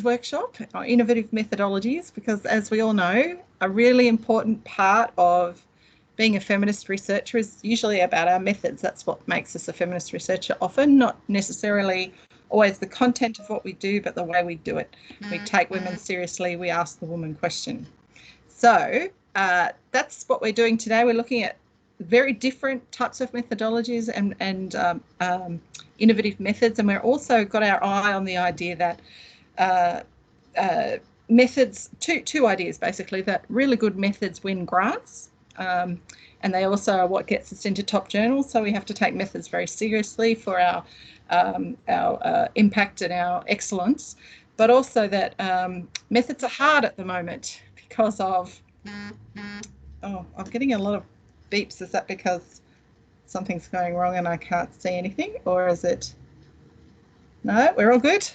workshop, or innovative methodologies, because as we all know, a really important part of being a feminist researcher is usually about our methods. That's what makes us a feminist researcher often, not necessarily always the content of what we do, but the way we do it. We take women seriously, we ask the woman question. So that's what we're doing today. We're looking at very different types of methodologies and innovative methods, and we're also got our eye on the idea that methods, two ideas basically, that really good methods win grants, and they also are what gets us into top journals. So we have to take methods very seriously for our impact and our excellence, but also that methods are hard at the moment because of, oh, I'm getting a lot of beeps. Is that because something's going wrong and I can't see anything, or is it? No, we're all good.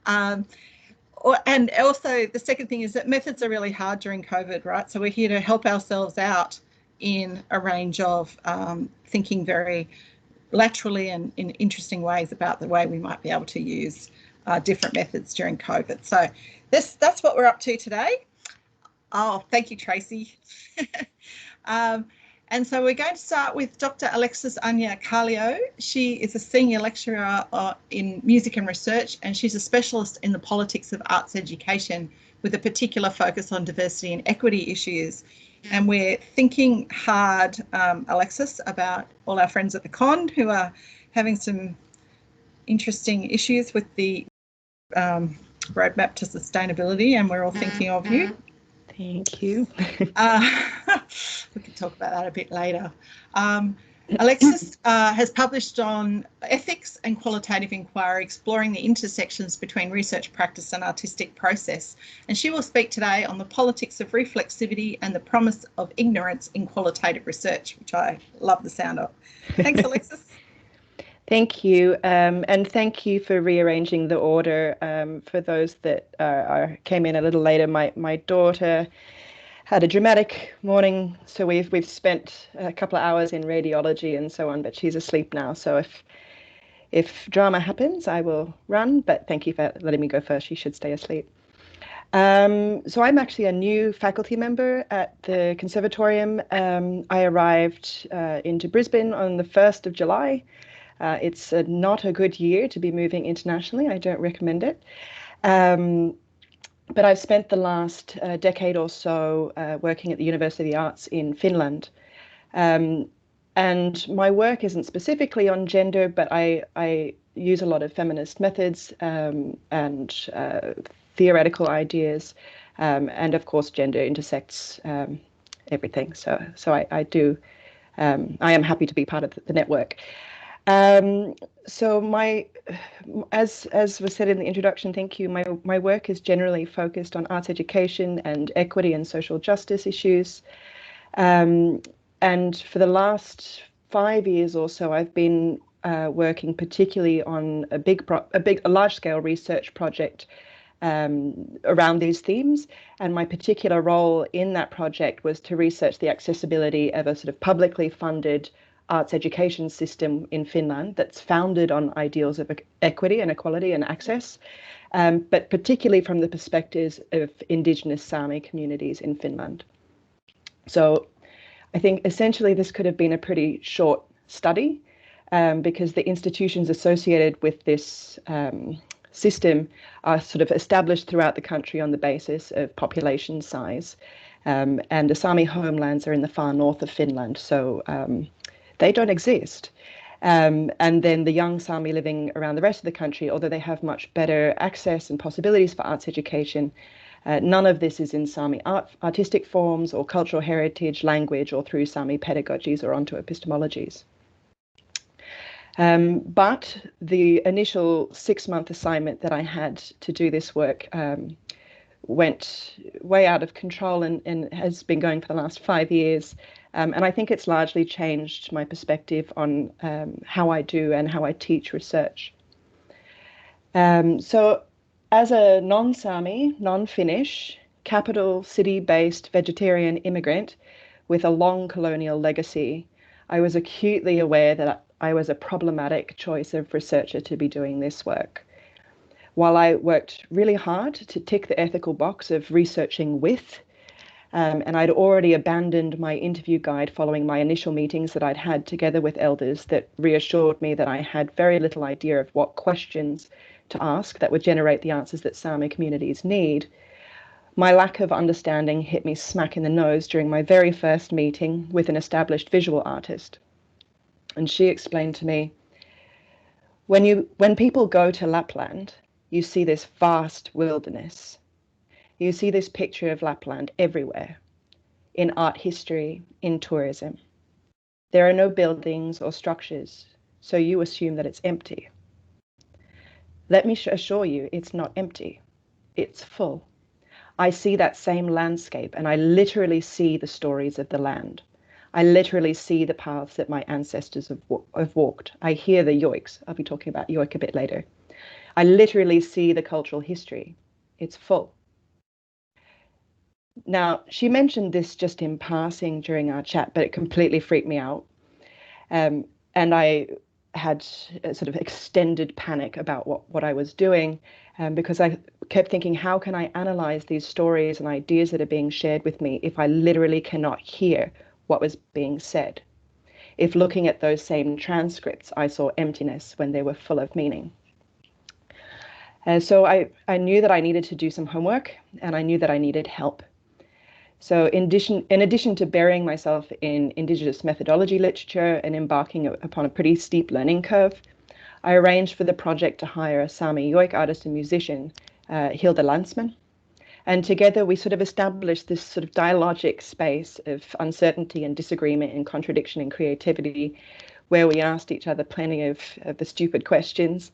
And also the second thing is that methods are really hard during COVID, right? So we're here to help ourselves out in a range of thinking very laterally and in interesting ways about the way we might be able to use different methods during COVID. So that's what we're up to today. Oh, thank you, Tracy. And so we're going to start with Dr. Alexis Anja Carlio. She is a senior lecturer in music and research, and she's a specialist in the politics of arts education with a particular focus on diversity and equity issues. And we're thinking hard, Alexis, about all our friends at the con who are having some interesting issues with the roadmap to sustainability, and we're all thinking of you. Thank you. We can talk about that a bit later. Alexis has published on ethics and qualitative inquiry, exploring the intersections between research practice and artistic process. And she will speak today on the politics of reflexivity and the promise of ignorance in qualitative research, which I love the sound of. Thanks, Alexis. Thank you, and thank you for rearranging the order. For those that came in a little later, my daughter had a dramatic morning, so we've spent a couple of hours in radiology and so on, but she's asleep now. So if drama happens, I will run. But thank you for letting me go first. She should stay asleep. So I'm actually a new faculty member at the Conservatorium. I arrived into Brisbane on the 1st of July. It's not a good year to be moving internationally. I don't recommend it. But I've spent the last decade or so working at the University of the Arts in Finland. And my work isn't specifically on gender, but I use a lot of feminist methods and theoretical ideas. And of course, gender intersects everything. So I am happy to be part of the network. So as was said in the introduction, thank you, my work is generally focused on arts education and equity and social justice issues. And for the last 5 years or so, I've been working particularly on a large-scale research project around these themes. And my particular role in that project was to research the accessibility of a sort of publicly funded arts education system in Finland that's founded on ideals of equity and equality and access, but particularly from the perspectives of Indigenous Sami communities in Finland. So I think essentially this could have been a pretty short study because the institutions associated with this system are sort of established throughout the country on the basis of population size. And the Sami homelands are in the far north of Finland. So they don't exist. And then the young Sami living around the rest of the country, although they have much better access and possibilities for arts education, none of this is in Sami artistic forms or cultural heritage, language, or through Sami pedagogies or onto epistemologies. But the initial 6-month assignment that I had to do this work went way out of control and has been going for the last 5 years. And I think it's largely changed my perspective on how I do and how I teach research. So as a non-Sami, non-Finnish, capital city-based vegetarian immigrant with a long colonial legacy, I was acutely aware that I was a problematic choice of researcher to be doing this work. while I worked really hard to tick the ethical box of researching with, and I'd already abandoned my interview guide following my initial meetings that I'd had together with elders that reassured me that I had very little idea of what questions to ask that would generate the answers that Sami communities need. My lack of understanding hit me smack in the nose during my very first meeting with an established visual artist. And she explained to me, when people go to Lapland, you see this vast wilderness. You see this picture of Lapland everywhere, in art history, in tourism. There are no buildings or structures, so you assume that it's empty. Let me assure you, it's not empty. It's full. I see that same landscape, and I literally see the stories of the land. I literally see the paths that my ancestors have walked. I hear the yoiks. I'll be talking about yoik a bit later. I literally see the cultural history. It's full. Now, she mentioned this just in passing during our chat, but it completely freaked me out. And I had a sort of extended panic about what I was doing, because I kept thinking, how can I analyze these stories and ideas that are being shared with me if I literally cannot hear what was being said? If looking at those same transcripts, I saw emptiness when they were full of meaning. So I knew that I needed to do some homework, and I knew that I needed help. So in addition to burying myself in Indigenous methodology literature and embarking upon a pretty steep learning curve, I arranged for the project to hire a Sami yoik artist and musician, Hilda Landsman. And together we sort of established this sort of dialogic space of uncertainty and disagreement and contradiction and creativity, where we asked each other plenty of the stupid questions.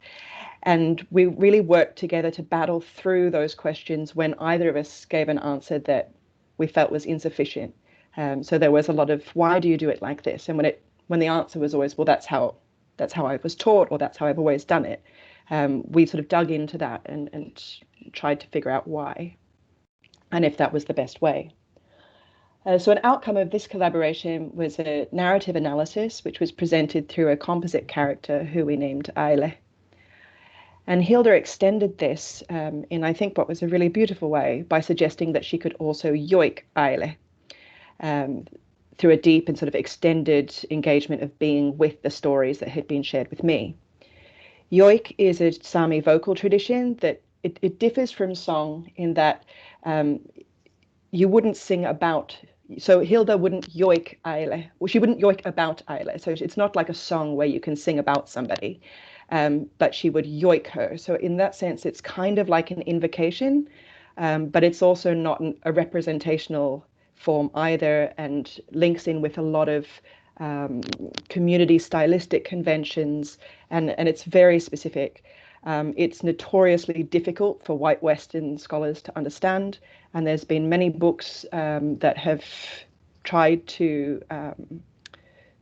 And we really worked together to battle through those questions when either of us gave an answer that we felt was insufficient. So there was a lot of, why do you do it like this? And when the answer was always, well, that's how I was taught, or that's how I've always done it, we sort of dug into that and tried to figure out why, and if that was the best way. So an outcome of this collaboration was a narrative analysis, which was presented through a composite character who we named Aile. And Hilda extended this in, I think, what was a really beautiful way by suggesting that she could also yoik Aile through a deep and sort of extended engagement of being with the stories that had been shared with me. Yoik is a Sami vocal tradition that it differs from song in that you wouldn't sing about. So Hilda wouldn't yoik Aile. Well, she wouldn't yoik about Aile. So it's not like a song where you can sing about somebody. But she would yoik her. So in that sense, it's kind of like an invocation, but it's also not a representational form either, and links in with a lot of community stylistic conventions, and it's very specific. It's notoriously difficult for white Western scholars to understand, and there's been many books that have tried to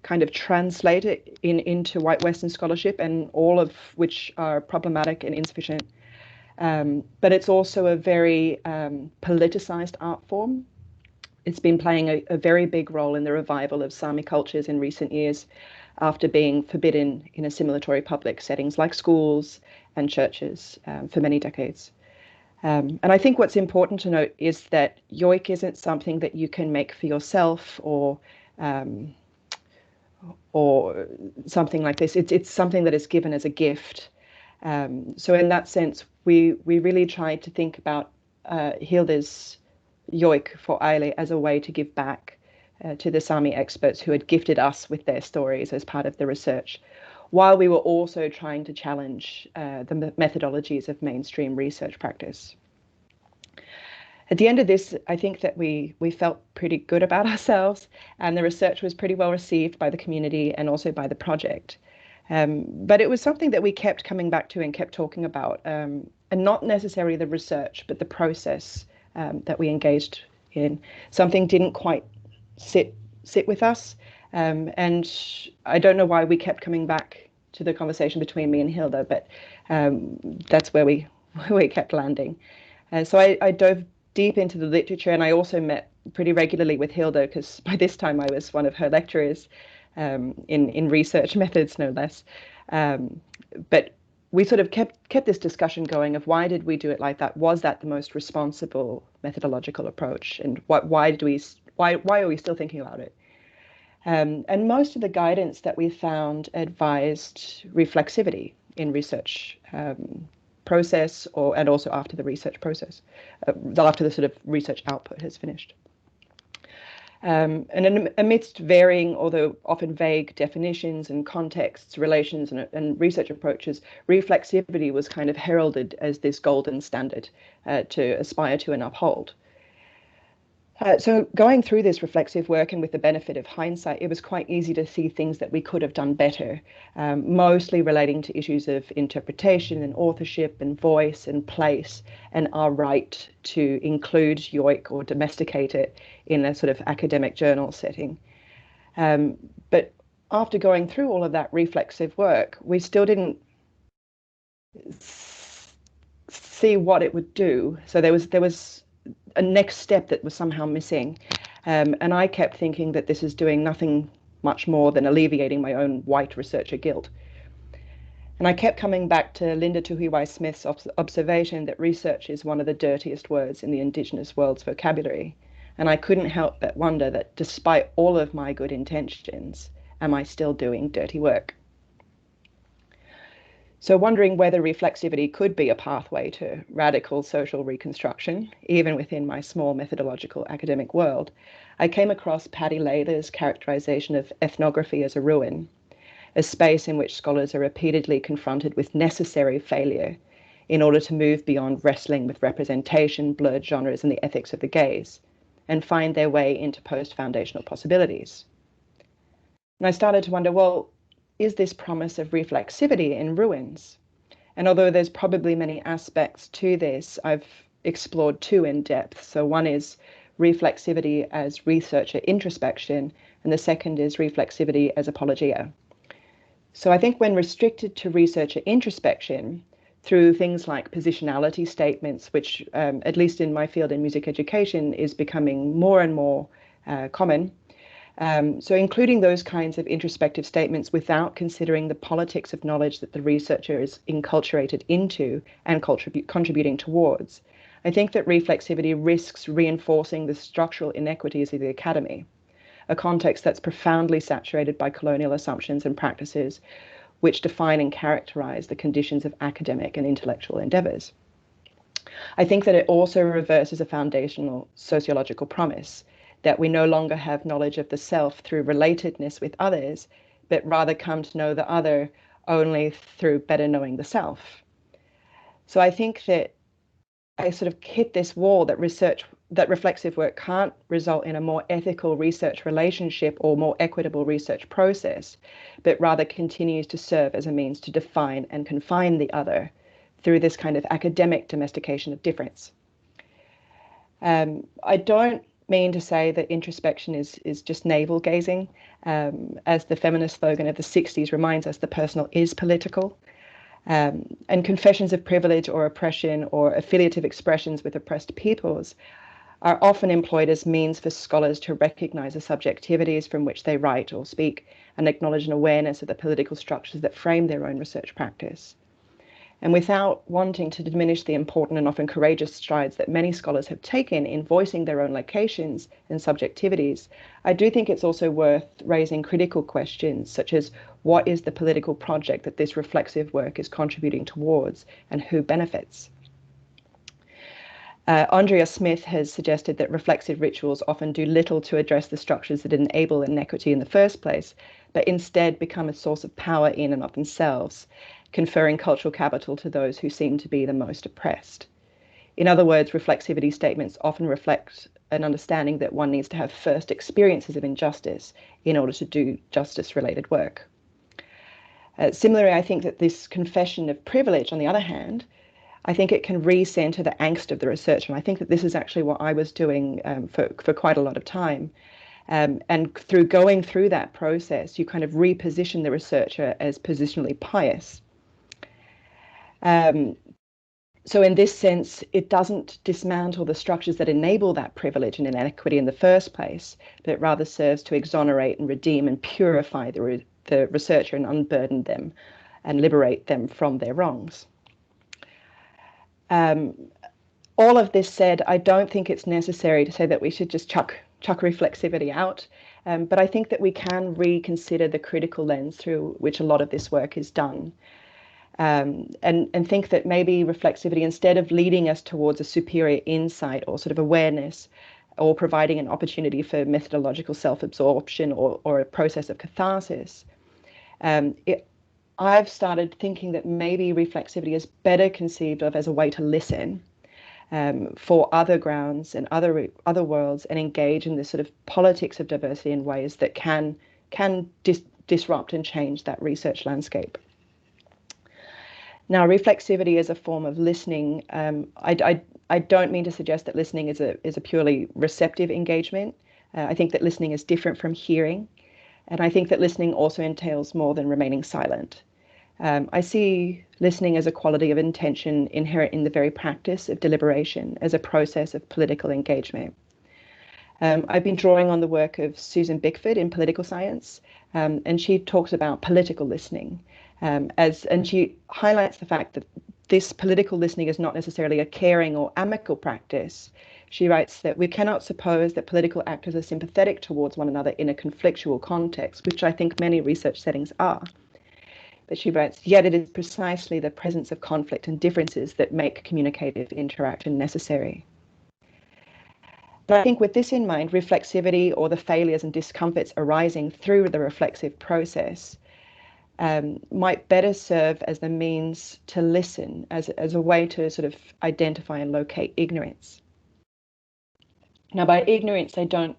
kind of translate it into white Western scholarship, and all of which are problematic and insufficient. But it's also a very politicized art form. It's been playing a very big role in the revival of Sami cultures in recent years, after being forbidden in assimilatory public settings like schools and churches for many decades. And I think what's important to note is that yoik isn't something that you can make for yourself or something like this. It's something that is given as a gift. So in that sense, we really tried to think about Hilda's yoik for Aile as a way to give back to the Sami experts who had gifted us with their stories as part of the research, while we were also trying to challenge the methodologies of mainstream research practice. At the end of this, I think that we felt pretty good about ourselves, and the research was pretty well received by the community and also by the project. But it was something that we kept coming back to and kept talking about, and not necessarily the research, but the process that we engaged in. Something didn't quite sit with us, and I don't know why we kept coming back to the conversation between me and Hilda, but that's where we kept landing. So I dove deep into the literature, and I also met pretty regularly with Hilda, because by this time I was one of her lecturers in research methods, no less. But we sort of kept this discussion going of why did we do it like that? Was that the most responsible methodological approach? And why are we still thinking about it? And most of the guidance that we found advised reflexivity in research process, and also after the research process, after the sort of research output has finished. And amidst varying, although often vague definitions and contexts, relations and research approaches, reflexivity was kind of heralded as this golden standard to aspire to and uphold. So going through this reflexive work and with the benefit of hindsight, it was quite easy to see things that we could have done better, mostly relating to issues of interpretation and authorship and voice and place and our right to include, yoik, or domesticate it in a sort of academic journal setting. But after going through all of that reflexive work, we still didn't see what it would do. So there was a next step that was somehow missing. And I kept thinking that this is doing nothing much more than alleviating my own white researcher guilt. And I kept coming back to Linda Tuhiwai-Smith's observation that research is one of the dirtiest words in the Indigenous world's vocabulary. And I couldn't help but wonder that despite all of my good intentions, am I still doing dirty work? So wondering whether reflexivity could be a pathway to radical social reconstruction, even within my small methodological academic world, I came across Paddy Lather's characterization of ethnography as a ruin, a space in which scholars are repeatedly confronted with necessary failure in order to move beyond wrestling with representation, blurred genres, and the ethics of the gaze, and find their way into post-foundational possibilities. And I started to wonder, well, is this promise of reflexivity in ruins? And although there's probably many aspects to this, I've explored two in depth. So one is reflexivity as researcher introspection, and the second is reflexivity as apologia. So I think when restricted to researcher introspection, through things like positionality statements, which at least in my field in music education is becoming more and more common, so including those kinds of introspective statements without considering the politics of knowledge that the researcher is enculturated into and contributing towards, I think that reflexivity risks reinforcing the structural inequities of the academy, a context that's profoundly saturated by colonial assumptions and practices which define and characterize the conditions of academic and intellectual endeavors. I think that it also reverses a foundational sociological promise that we no longer have knowledge of the self through relatedness with others, but rather come to know the other only through better knowing the self. So I think that I sort of hit this wall that reflexive work can't result in a more ethical research relationship or more equitable research process, but rather continues to serve as a means to define and confine the other through this kind of academic domestication of difference. I don't mean to say that introspection is just navel gazing. As the feminist slogan of the 60s reminds us, the personal is political. And confessions of privilege or oppression or affiliative expressions with oppressed peoples are often employed as means for scholars to recognize the subjectivities from which they write or speak and acknowledge an awareness of the political structures that frame their own research practice. And without wanting to diminish the important and often courageous strides that many scholars have taken in voicing their own locations and subjectivities, I do think it's also worth raising critical questions such as what is the political project that this reflexive work is contributing towards and who benefits? Andrea Smith has suggested that reflexive rituals often do little to address the structures that enable inequity in the first place, but instead become a source of power in and of themselves, conferring cultural capital to those who seem to be the most oppressed. In other words, reflexivity statements often reflect an understanding that one needs to have first experiences of injustice in order to do justice-related work. Similarly, I think that this confession of privilege, on the other hand, I think it can recenter the angst of the researcher. And I think that this is actually what I was doing for quite a lot of time. And through going through that process, you kind of reposition the researcher as positionally pious. So in this sense, it doesn't dismantle the structures that enable that privilege and inequity in the first place, but rather serves to exonerate and redeem and purify the researcher and unburden them and liberate them from their wrongs. All of this said, I don't think it's necessary to say that we should just chuck reflexivity out, but I think that we can reconsider the critical lens through which a lot of this work is done, and think that maybe reflexivity, instead of leading us towards a superior insight or sort of awareness, or providing an opportunity for methodological self-absorption or a process of catharsis, I've started thinking that maybe reflexivity is better conceived of as a way to listen for other grounds and other worlds, and engage in this sort of politics of diversity in ways that can disrupt and change that research landscape. Now, reflexivity as a form of listening, I don't mean to suggest that listening is a purely receptive engagement. I think that listening is different from hearing, and I think that listening also entails more than remaining silent. I see listening as a quality of intention inherent in the very practice of deliberation, as a process of political engagement. I've been drawing on the work of Susan Bickford in political science, and she talks about political listening, and she highlights the fact that this political listening is not necessarily a caring or amicable practice. She writes that we cannot suppose that political actors are sympathetic towards one another in a conflictual context, which I think many research settings are. But she writes, yet it is precisely the presence of conflict and differences that make communicative interaction necessary. And I think with this in mind, reflexivity, or the failures and discomforts arising through the reflexive process, might better serve as the means to listen, as a way to sort of identify and locate ignorance. Now, by ignorance, I don't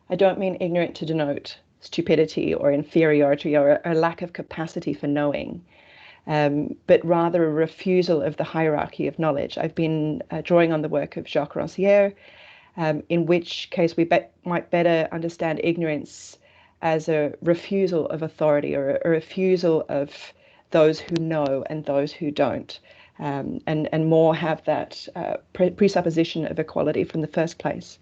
mean ignorant to denote stupidity or inferiority or a lack of capacity for knowing, but rather a refusal of the hierarchy of knowledge. I've been drawing on the work of Jacques Rancière, in which case we might better understand ignorance as a refusal of authority, or a refusal of those who know and those who don't, and more have that presupposition of equality from the first place.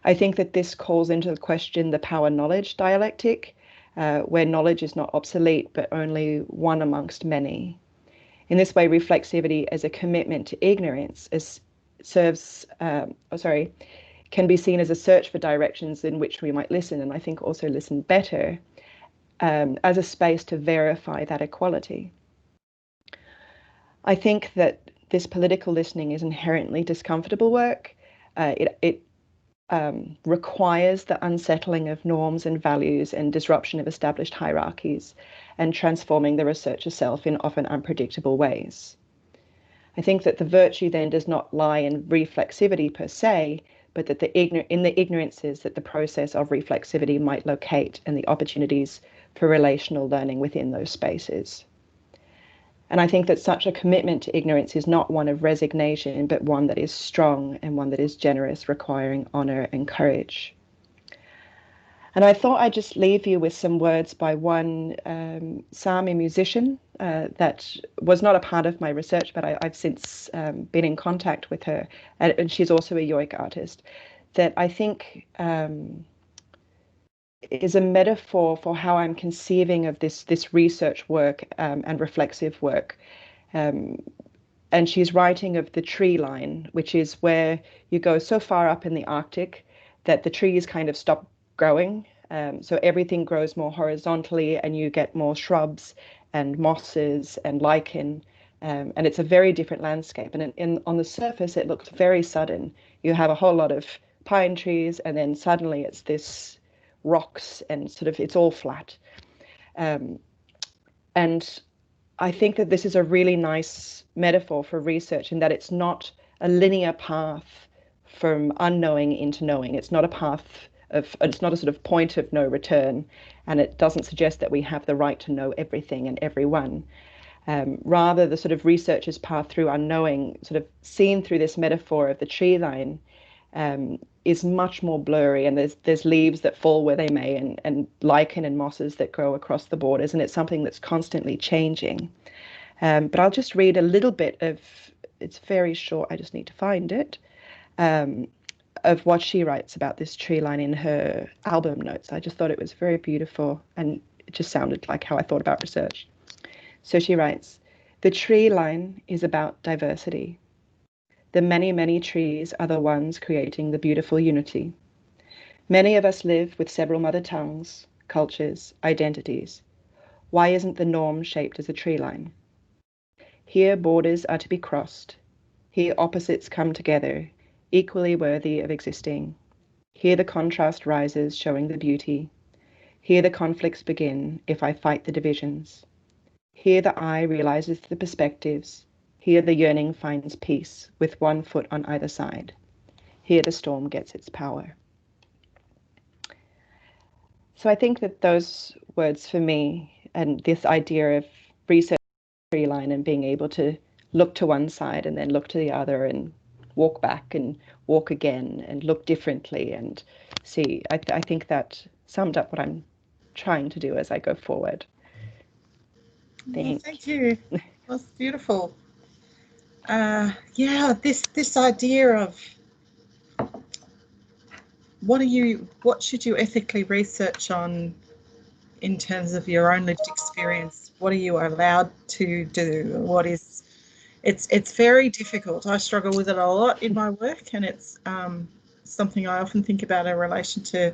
I think that this calls into question the power-knowledge dialectic, where knowledge is not obsolete, but only one amongst many. In this way, reflexivity as a commitment to ignorance can be seen as a search for directions in which we might listen, and I think also listen better, as a space to verify that equality. I think that this political listening is inherently discomfortable work. It requires the unsettling of norms and values and disruption of established hierarchies, and transforming the researcher self in often unpredictable ways. I think that the virtue then does not lie in reflexivity per se, but that in the ignorances that the process of reflexivity might locate, and the opportunities for relational learning within those spaces. And I think that such a commitment to ignorance is not one of resignation, but one that is strong and one that is generous, requiring honor and courage. And I thought I'd just leave you with some words by one Sami musician that was not a part of my research, but I've since been in contact with her, and she's also a yoik artist, that I think is a metaphor for how I'm conceiving of this research work and reflexive work. And she's writing of the tree line, which is where you go so far up in the Arctic that the trees kind of stop growing. So everything grows more horizontally, and you get more shrubs and mosses and lichen. And it's a very different landscape. And on the surface, it looks very sudden. You have a whole lot of pine trees, and then suddenly it's this rocks, and sort of it's all flat. And I think that this is a really nice metaphor for research, in that it's not a linear path from unknowing into knowing. It's not it's not a sort of point of no return, and it doesn't suggest that we have the right to know everything and everyone. Rather, the sort of researcher's path through unknowing, sort of seen through this metaphor of the tree line, is much more blurry, and there's leaves that fall where they may, and lichen and mosses that grow across the borders, and it's something that's constantly changing. But I'll just read a little bit of, it's very short, I just need to find it, of what she writes about this tree line in her album notes. I just thought it was very beautiful, and it just sounded like how I thought about research. So she writes, the tree line is about diversity. The many, many trees are the ones creating the beautiful unity. Many of us live with several mother tongues, cultures, identities. Why isn't the norm shaped as a tree line? Here borders are to be crossed. Here opposites come together, equally worthy of existing. Here the contrast rises, showing the beauty. Here the conflicts begin, if I fight the divisions. Here the eye realizes the perspectives. Here the yearning finds peace, with one foot on either side. Here the storm gets its power. So I think that those words for me, and this idea of research tree line and being able to look to one side and then look to the other and walk back and walk again and look differently and see, I think that summed up what I'm trying to do as I go forward. Thank you. That's beautiful. Yeah, this idea of what should you ethically research on in terms of your own lived experience? What are you allowed to do? It's very difficult. I struggle with it a lot in my work, and it's something I often think about in relation to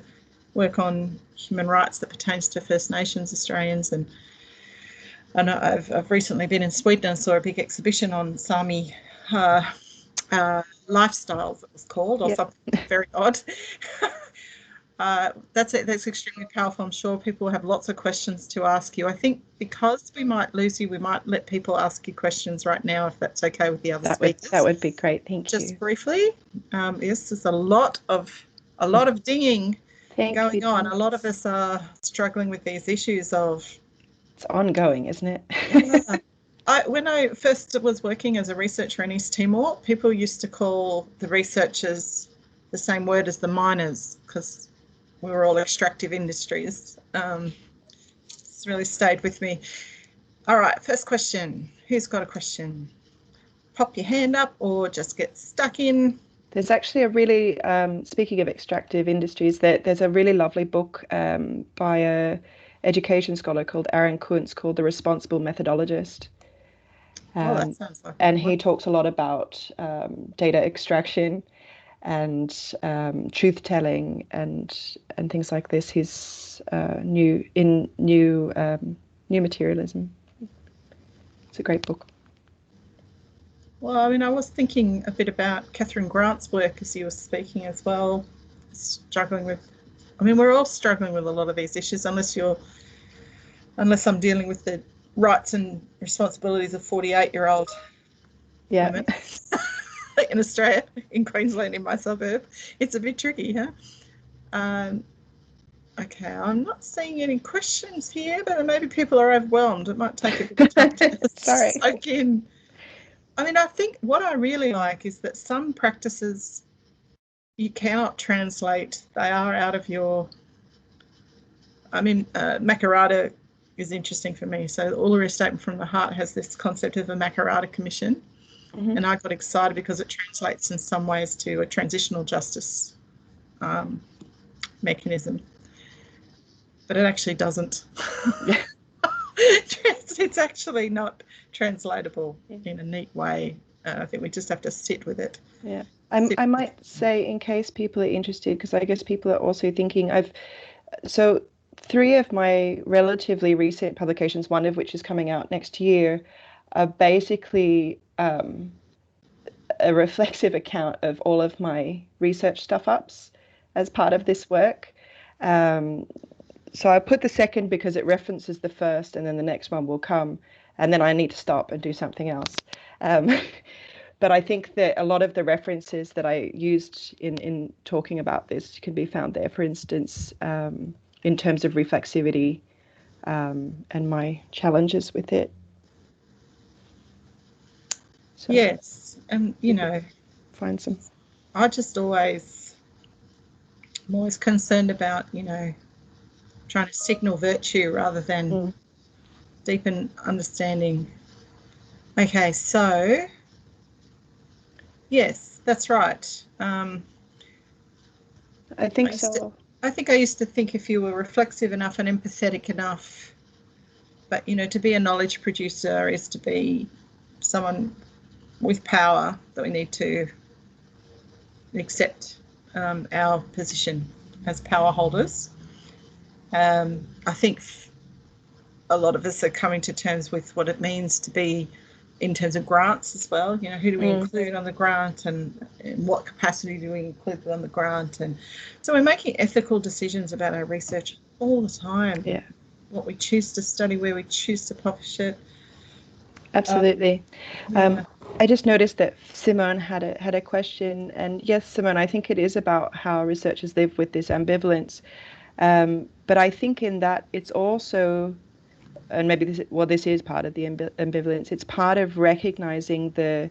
work on human rights that pertains to First Nations Australians. And I've recently been in Sweden and saw a big exhibition on Sami lifestyles, it was called, or something very odd. That's extremely powerful. I'm sure people have lots of questions to ask you. I think because we might lose you, we might let people ask you questions right now, if that's okay with the other speakers. That would be great. Thank you. Just briefly, yes, there's a lot of dinging going on. A lot of us are struggling with these issues of. It's ongoing, isn't it? Yeah. When I first was working as a researcher in East Timor, people used to call the researchers the same word as the miners, because we were all extractive industries. It's really stayed with me. All right, first question. Who's got a question? Pop your hand up or just get stuck in. There's actually a really, speaking of extractive industries, there's a really lovely book by a education scholar called Aaron Kuntz called The Responsible Methodologist. That sounds like and he talks a lot about data extraction and truth telling and things like this. His new materialism. It's a great book. Well, I mean, I was thinking a bit about Catherine Grant's work as you were speaking as well. Struggling with, I mean, we're all struggling with a lot of these issues, unless I'm dealing with the rights and responsibilities of 48-year-old women in Australia, in Queensland, in my suburb. It's a bit tricky, huh? Okay, I'm not seeing any questions here, but maybe people are overwhelmed. It might take a bit of time to soak in. I mean, I think what I really like is that some practices you cannot translate. They are out of your... I mean, Makarata is interesting for me. So the Uluru Statement from the Heart has this concept of a Makarata Commission. Mm-hmm. And I got excited because it translates in some ways to a transitional justice mechanism. But it actually doesn't. It's actually not translatable in a neat way. I think we just have to sit with it. Yeah, I might say, in case people are interested, because I guess people are also thinking, so 3 of my relatively recent publications, one of which is coming out next year, are basically a reflexive account of all of my research stuff-ups as part of this work. So I put the second because it references the first, and then the next one will come, and then I need to stop and do something else. But I think that a lot of the references that I used in talking about this can be found there. For instance, in terms of reflexivity and my challenges with it. So, yes, and you know, find some. I'm always concerned about, you know, trying to signal virtue rather than deepen understanding. Okay, so yes, that's right. I think so. I think I used to think if you were reflexive enough and empathetic enough, But, you know, to be a knowledge producer is to be someone with power, that we need to accept our position as power holders. I think a lot of us are coming to terms with what it means to be in terms of grants as well. You know, who do we include on the grant, and in what capacity do we include on the grant? And so we're making ethical decisions about our research all the time. Yeah. What we choose to study, where we choose to publish it. Absolutely. I just noticed that Simone had a question, and yes, Simone, I think it is about how researchers live with this ambivalence. But I think in that it's also, and maybe this is part of the ambivalence. It's part of recognizing the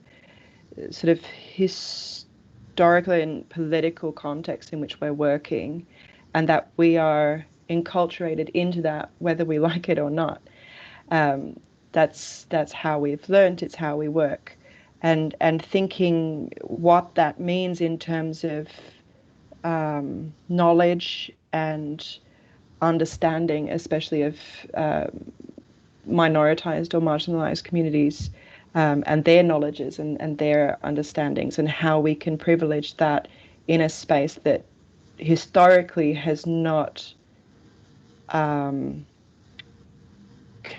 sort of historical and political context in which we're working, and that we are enculturated into that, whether we like it or not. That's how we've learned. It's how we work, and thinking what that means in terms of knowledge and understanding, especially of minoritized or marginalized communities, and their knowledges and their understandings, and how we can privilege that in a space that historically has not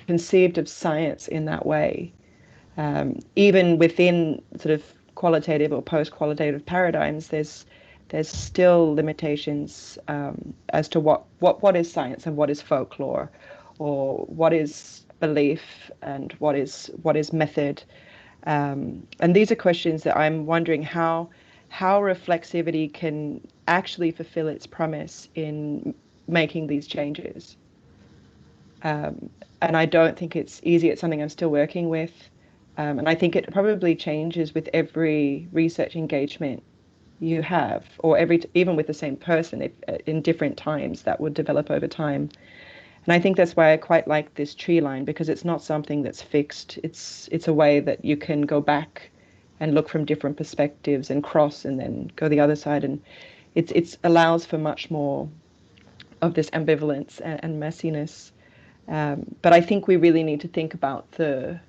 conceived of science in that way. Even within sort of qualitative or post-qualitative paradigms, there's still limitations as to what is science and what is folklore, or what is belief and what is method. And these are questions that I'm wondering how reflexivity can actually fulfill its promise in making these changes. And I don't think it's easy. It's something I'm still working with. And I think it probably changes with every research engagement you have, or even with the same person, in different times that would develop over time. And I think that's why I quite like this tree line, because it's not something that's fixed. It's a way that you can go back and look from different perspectives and cross and then go the other side. And it allows for much more of this ambivalence and messiness. But I think we really need to think about the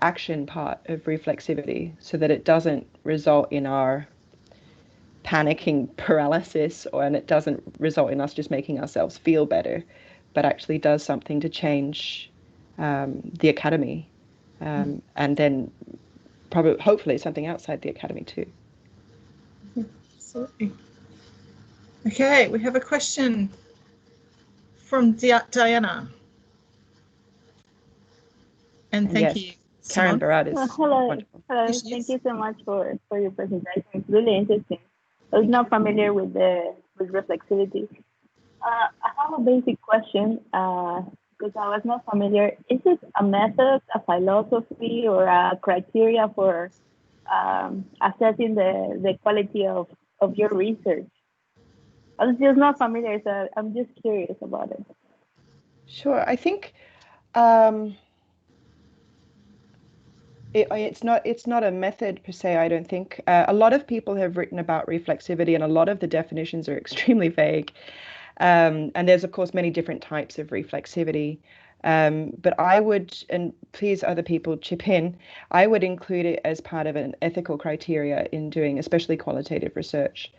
action part of reflexivity, so that it doesn't result in our panicking paralysis, and it doesn't result in us just making ourselves feel better, but actually does something to change the academy, and then hopefully something outside the academy too. Absolutely. Okay, we have a question from Diana. And thank you, Karen Barat is hello. wonderful. Hello. Thank you so much for your presentation. It's really interesting. I was not familiar with reflexivity. I have a basic question because I was not familiar. Is it a method, a philosophy, or a criteria for assessing the quality of your research? I was just not familiar, so I'm just curious about it. Sure. I think it's not a method per se, I don't think. A lot of people have written about reflexivity, and a lot of the definitions are extremely vague. And there's, of course, many different types of reflexivity. But I would, and please other people chip in, I would include it as part of an ethical criteria in doing especially qualitative research,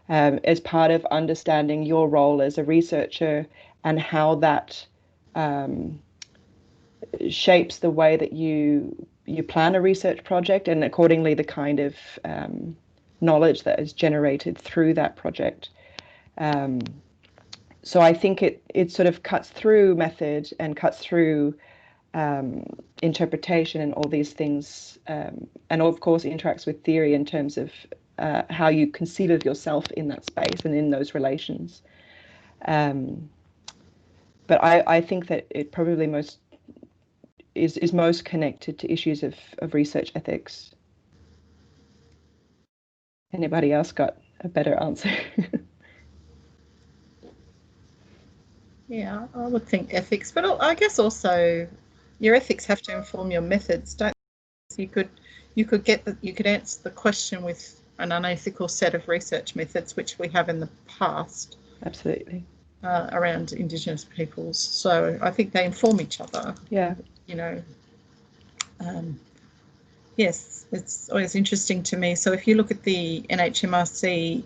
as part of understanding your role as a researcher and how that shapes the way that you plan a research project, and accordingly the kind of knowledge that is generated through that project. So I think it sort of cuts through method and cuts through interpretation and all these things, and of course interacts with theory in terms of how you conceive of yourself in that space and in those relations. But I think that it probably is most connected to issues of research ethics. Anybody else got a better answer? Yeah, I would think ethics, but I guess also your ethics have to inform your methods, don't they? You could answer the question with an unethical set of research methods, which we have in the past. Absolutely. around Indigenous peoples. So I think they inform each other. Yeah. You know, yes, it's always interesting to me. So if you look at the NHMRC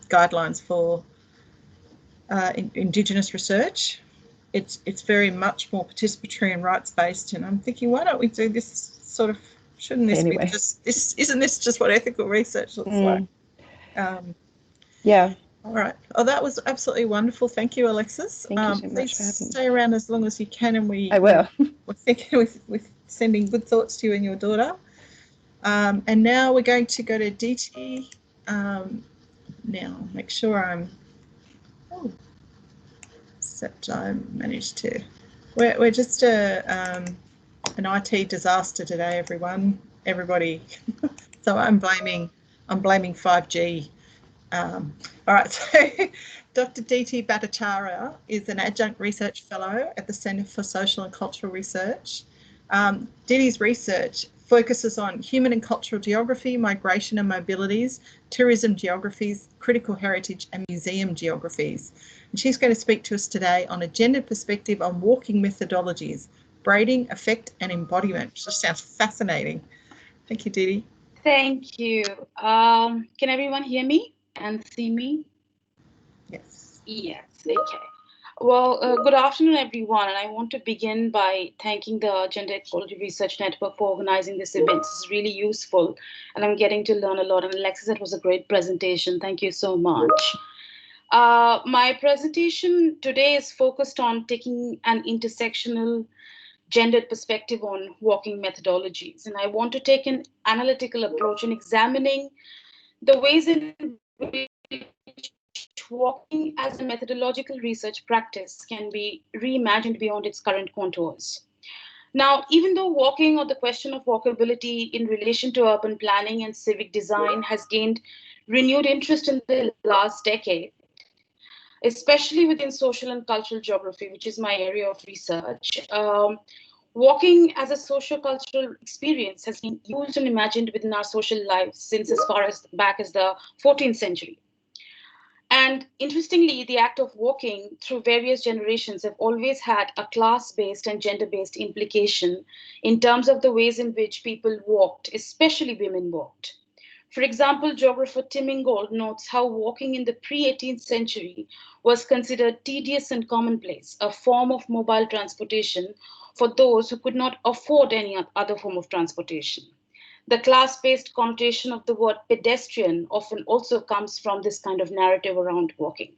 guidelines for Indigenous research, it's very much more participatory and rights-based. And I'm thinking, why don't we do this sort of? Shouldn't this be just this? Isn't this just what ethical research looks like? Yeah. All right. Oh, that was absolutely wonderful. Thank you, Alexis. Thank you so much for having me. Stay around as long as you can, and I will. We're thinking with sending good thoughts to you and your daughter. And now we're going to go to DT. Now, make sure except I managed to. We're just an IT disaster today, everybody. So I'm blaming 5G. All right, so Dr. DT Bhattacharya is an adjunct research fellow at the Centre for Social and Cultural Research. DT's research focuses on human and cultural geography, migration and mobilities, tourism geographies, critical heritage and museum geographies. And she's going to speak to us today on a gendered perspective on walking methodologies, braiding, effect and embodiment, which just sounds fascinating. Thank you, DT. Thank you. Can everyone hear me and see me? Yes. Yes, okay. Well, good afternoon, everyone. And I want to begin by thanking the Gender Equality Research Network for organizing this event. It's really useful, and I'm getting to learn a lot. And Alexis, that was a great presentation. Thank you so much. My presentation today is focused on taking an intersectional gendered perspective on walking methodologies. And I want to take an analytical approach in examining the ways in which walking as a methodological research practice can be reimagined beyond its current contours. Now, even though walking or the question of walkability in relation to urban planning and civic design has gained renewed interest in the last decade, especially within social and cultural geography, which is my area of research, walking as a socio-cultural experience has been used and imagined within our social lives since as far as back as the 14th century. And interestingly, the act of walking through various generations have always had a class-based and gender-based implication in terms of the ways in which people walked, especially women walked. For example, geographer Tim Ingold notes how walking in the pre-18th century was considered tedious and commonplace, a form of mobile transportation for those who could not afford any other form of transportation. The class-based connotation of the word pedestrian often also comes from this kind of narrative around walking.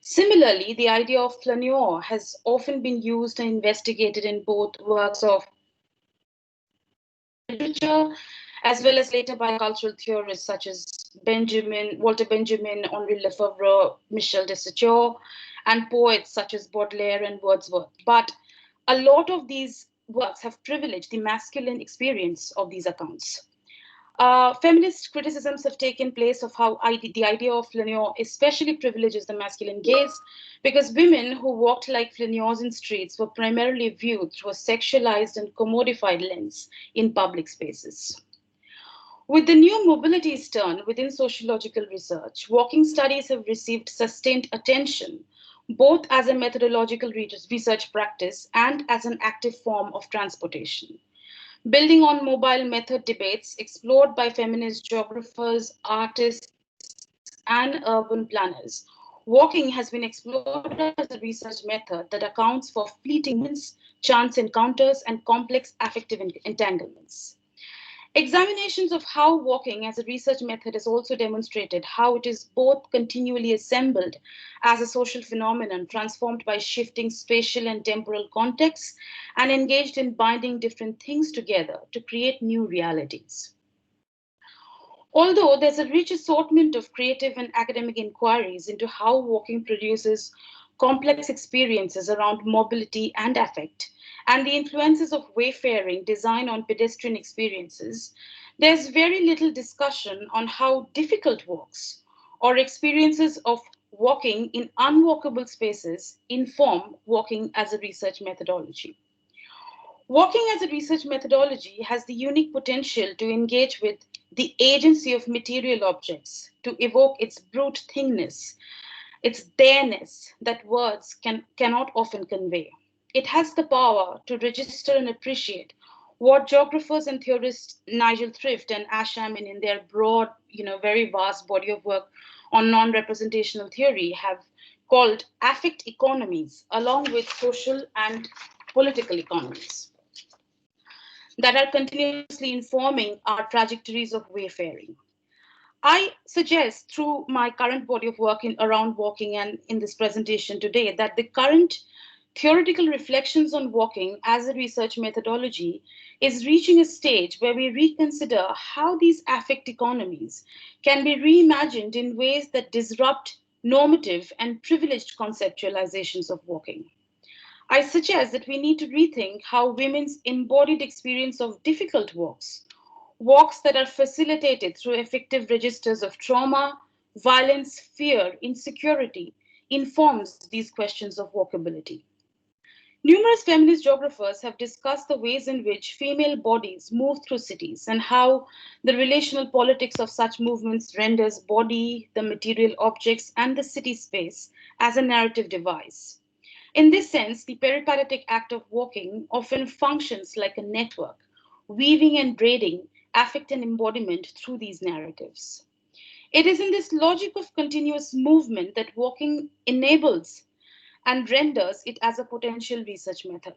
Similarly, the idea of flaneur has often been used and investigated in both works of literature as well as later by cultural theorists such as Walter Benjamin, Henri Lefebvre, Michel de Saussure, and poets such as Baudelaire and Wordsworth. But a lot of these works have privileged the masculine experience of these accounts. Feminist criticisms have taken place of how the idea of flaneur especially privileges the masculine gaze, because women who walked like flaneurs in streets were primarily viewed through a sexualized and commodified lens in public spaces. With the new mobilities turn within sociological research, walking studies have received sustained attention, both as a methodological research practice and as an active form of transportation. Building on mobile method debates explored by feminist geographers, artists, and urban planners, walking has been explored as a research method that accounts for fleeting moments, chance encounters, and complex affective entanglements. Examinations of how walking as a research method has also demonstrated how it is both continually assembled as a social phenomenon transformed by shifting spatial and temporal contexts and engaged in binding different things together to create new realities. Although there's a rich assortment of creative and academic inquiries into how walking produces complex experiences around mobility and affect, and the influences of wayfaring design on pedestrian experiences, there's very little discussion on how difficult walks or experiences of walking in unwalkable spaces inform walking as a research methodology. Walking as a research methodology has the unique potential to engage with the agency of material objects, to evoke its brute thingness, its there-ness that words cannot often convey. It has the power to register and appreciate what geographers and theorists Nigel Thrift and Ashamin in their broad, very vast body of work on non-representational theory have called affect economies, along with social and political economies that are continuously informing our trajectories of wayfaring. I suggest through my current body of work around walking and in this presentation today that the current theoretical reflections on walking as a research methodology is reaching a stage where we reconsider how these affect economies can be reimagined in ways that disrupt normative and privileged conceptualizations of walking. I suggest that we need to rethink how women's embodied experience of difficult walks that are facilitated through effective registers of trauma, violence, fear, insecurity, informs these questions of walkability. Numerous feminist geographers have discussed the ways in which female bodies move through cities and how the relational politics of such movements renders body, the material objects, and the city space as a narrative device. In this sense, the peripatetic act of walking often functions like a network, weaving and braiding affect and embodiment through these narratives. It is in this logic of continuous movement that walking enables and renders it as a potential research method.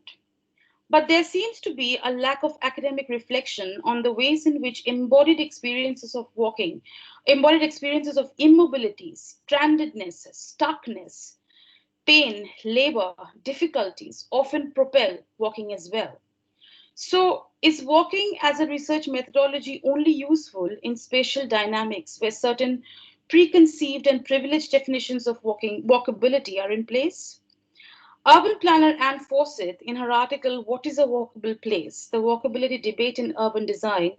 But there seems to be a lack of academic reflection on the ways in which embodied experiences of walking, embodied experiences of immobility, strandedness, stuckness, pain, labor, difficulties often propel walking as well. So, is walking as a research methodology only useful in spatial dynamics where certain preconceived and privileged definitions of walkability are in place? Urban planner Anne Fawcett, in her article, What is a Walkable Place? The Walkability Debate in Urban Design,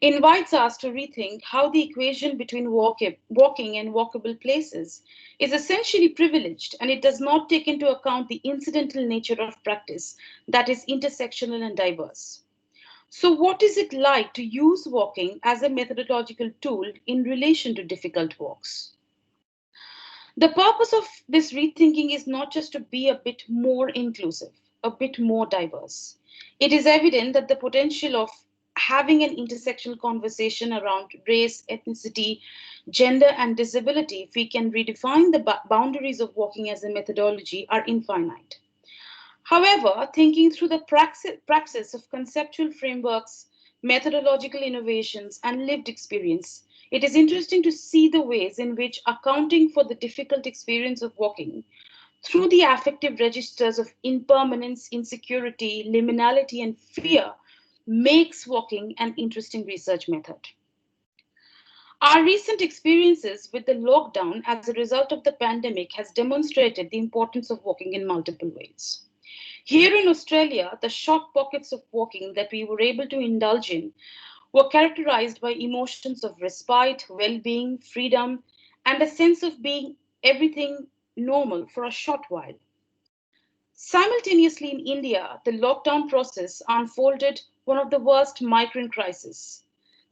invites us to rethink how the equation between walking and walkable places is essentially privileged, and it does not take into account the incidental nature of practice that is intersectional and diverse. So what is it like to use walking as a methodological tool in relation to difficult walks? The purpose of this rethinking is not just to be a bit more inclusive, a bit more diverse. It is evident that the potential of having an intersectional conversation around race, ethnicity, gender, and disability, if we can redefine the boundaries of walking as a methodology, are infinite. However, thinking through the praxis of conceptual frameworks, methodological innovations, and lived experience, it is interesting to see the ways in which accounting for the difficult experience of walking through the affective registers of impermanence, insecurity, liminality, and fear makes walking an interesting research method. Our recent experiences with the lockdown as a result of the pandemic has demonstrated the importance of walking in multiple ways. Here in Australia, the short pockets of walking that we were able to indulge in were characterized by emotions of respite, well-being, freedom, and a sense of being everything normal for a short while. Simultaneously in India, the lockdown process unfolded one of the worst Micron Crisis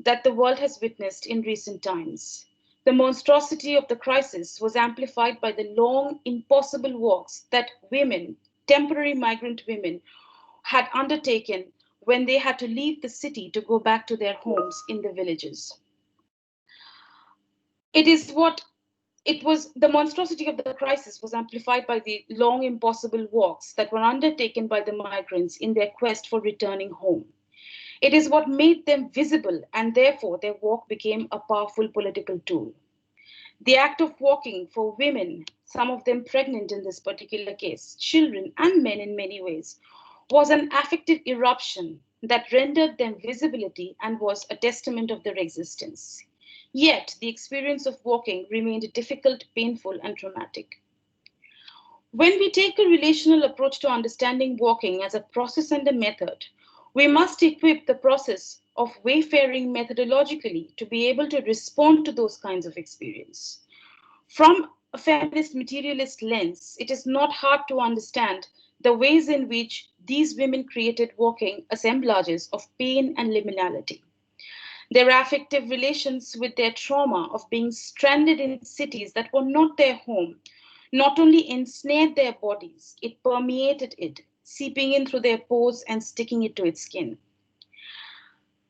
that the world has witnessed in recent times. The monstrosity of the crisis was amplified by the long, impossible walks that women, temporary migrant women, had undertaken when they had to leave the city to go back to their homes in the villages. The monstrosity of the crisis was amplified by the long, impossible walks that were undertaken by the migrants in their quest for returning home. It is what made them visible, and therefore their walk became a powerful political tool. The act of walking for women, some of them pregnant in this particular case, children and men in many ways, was an affective eruption that rendered them visibility and was a testament of their existence. Yet, the experience of walking remained difficult, painful, and traumatic. When we take a relational approach to understanding walking as a process and a method, we must equip the process of wayfaring methodologically to be able to respond to those kinds of experience. From a feminist materialist lens, it is not hard to understand the ways in which these women created walking assemblages of pain and liminality. Their affective relations with their trauma of being stranded in cities that were not their home not only ensnared their bodies, it permeated it, seeping in through their pores and sticking it to its skin.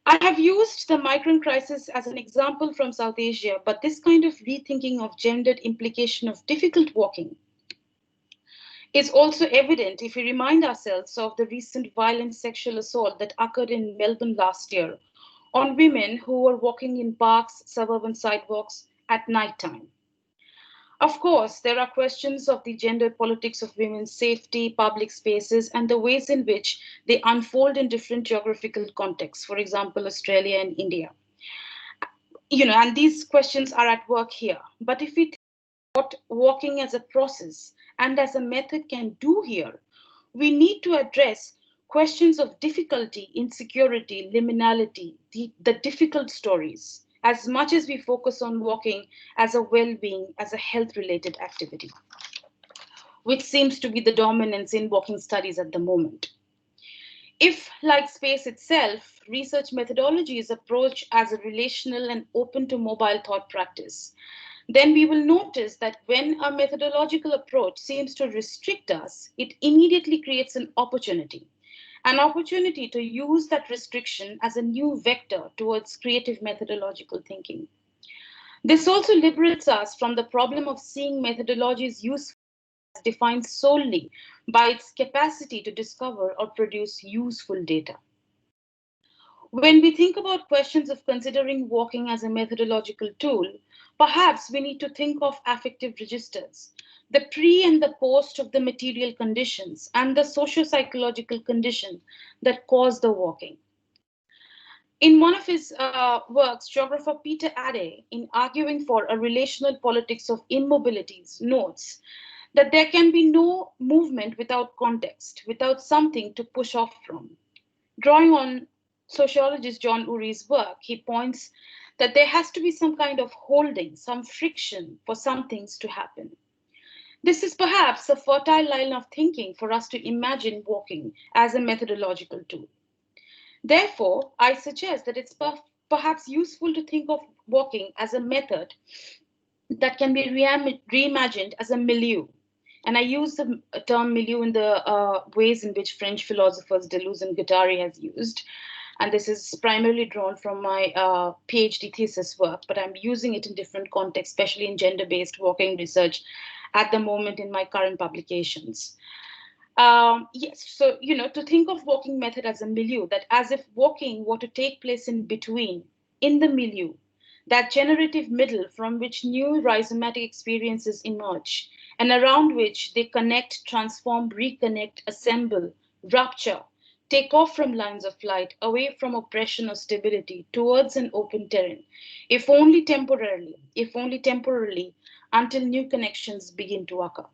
I have used the Micron Crisis as an example from South Asia, but this kind of rethinking of gendered implication of difficult walking is also evident if we remind ourselves of the recent violent sexual assault that occurred in Melbourne last year on women who were walking in parks, suburban sidewalks at nighttime. Of course, there are questions of the gender politics of women's safety, public spaces, and the ways in which they unfold in different geographical contexts, for example, Australia and India. And these questions are at work here. But if we think what walking as a process and as a method can do here, we need to address questions of difficulty, insecurity, liminality, the difficult stories, as much as we focus on walking as a well-being, as a health-related activity, which seems to be the dominance in walking studies at the moment. If, like space itself, research methodology is approached as a relational and open to mobile thought practice, then we will notice that when a methodological approach seems to restrict us, it immediately creates an opportunity to use that restriction as a new vector towards creative methodological thinking. This also liberates us from the problem of seeing methodologies useful as defined solely by its capacity to discover or produce useful data. When we think about questions of considering walking as a methodological tool, perhaps we need to think of affective registers, the pre and the post of the material conditions and the socio-psychological condition that cause the walking. In one of his works, geographer Peter Adey, in arguing for a relational politics of immobilities, notes that there can be no movement without context, without something to push off from. Drawing on sociologist John Urie's work, he points that there has to be some kind of holding, some friction for some things to happen. This is perhaps a fertile line of thinking for us to imagine walking as a methodological tool. Therefore, I suggest that it's perhaps useful to think of walking as a method that can be reimagined as a milieu. And I use the term milieu in the ways in which French philosophers Deleuze and Guattari has used. And this is primarily drawn from my PhD thesis work, but I'm using it in different contexts, especially in gender-based walking research at the moment in my current publications. Yes, so, to think of walking method as a milieu, that as if walking were to take place in between, in the milieu, that generative middle from which new rhizomatic experiences emerge, and around which they connect, transform, reconnect, assemble, rupture, take off from lines of flight, away from oppression or stability, towards an open terrain, if only temporarily, until new connections begin to occur.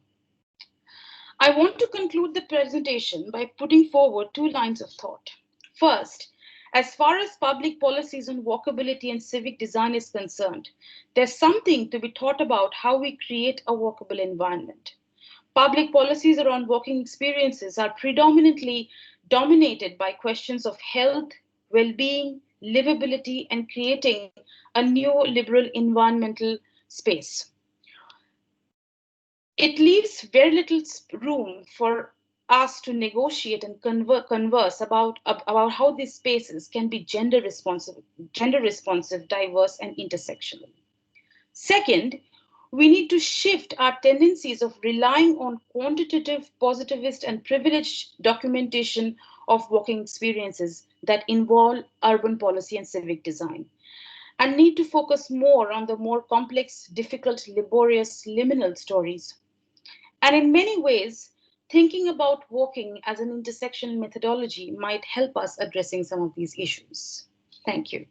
I want to conclude the presentation by putting forward two lines of thought. First, as far as public policies on walkability and civic design is concerned, there's something to be thought about how we create a walkable environment. Public policies around walking experiences are predominantly dominated by questions of health, well-being, livability, and creating a new liberal environmental space. It leaves very little room for us to negotiate and converse about how these spaces can be gender responsive, diverse, and intersectional. Second, we need to shift our tendencies of relying on quantitative, positivist, and privileged documentation of walking experiences that involve urban policy and civic design, and need to focus more on the more complex, difficult, laborious, liminal stories. And in many ways, thinking about walking as an intersectional methodology might help us addressing some of these issues. Thank you.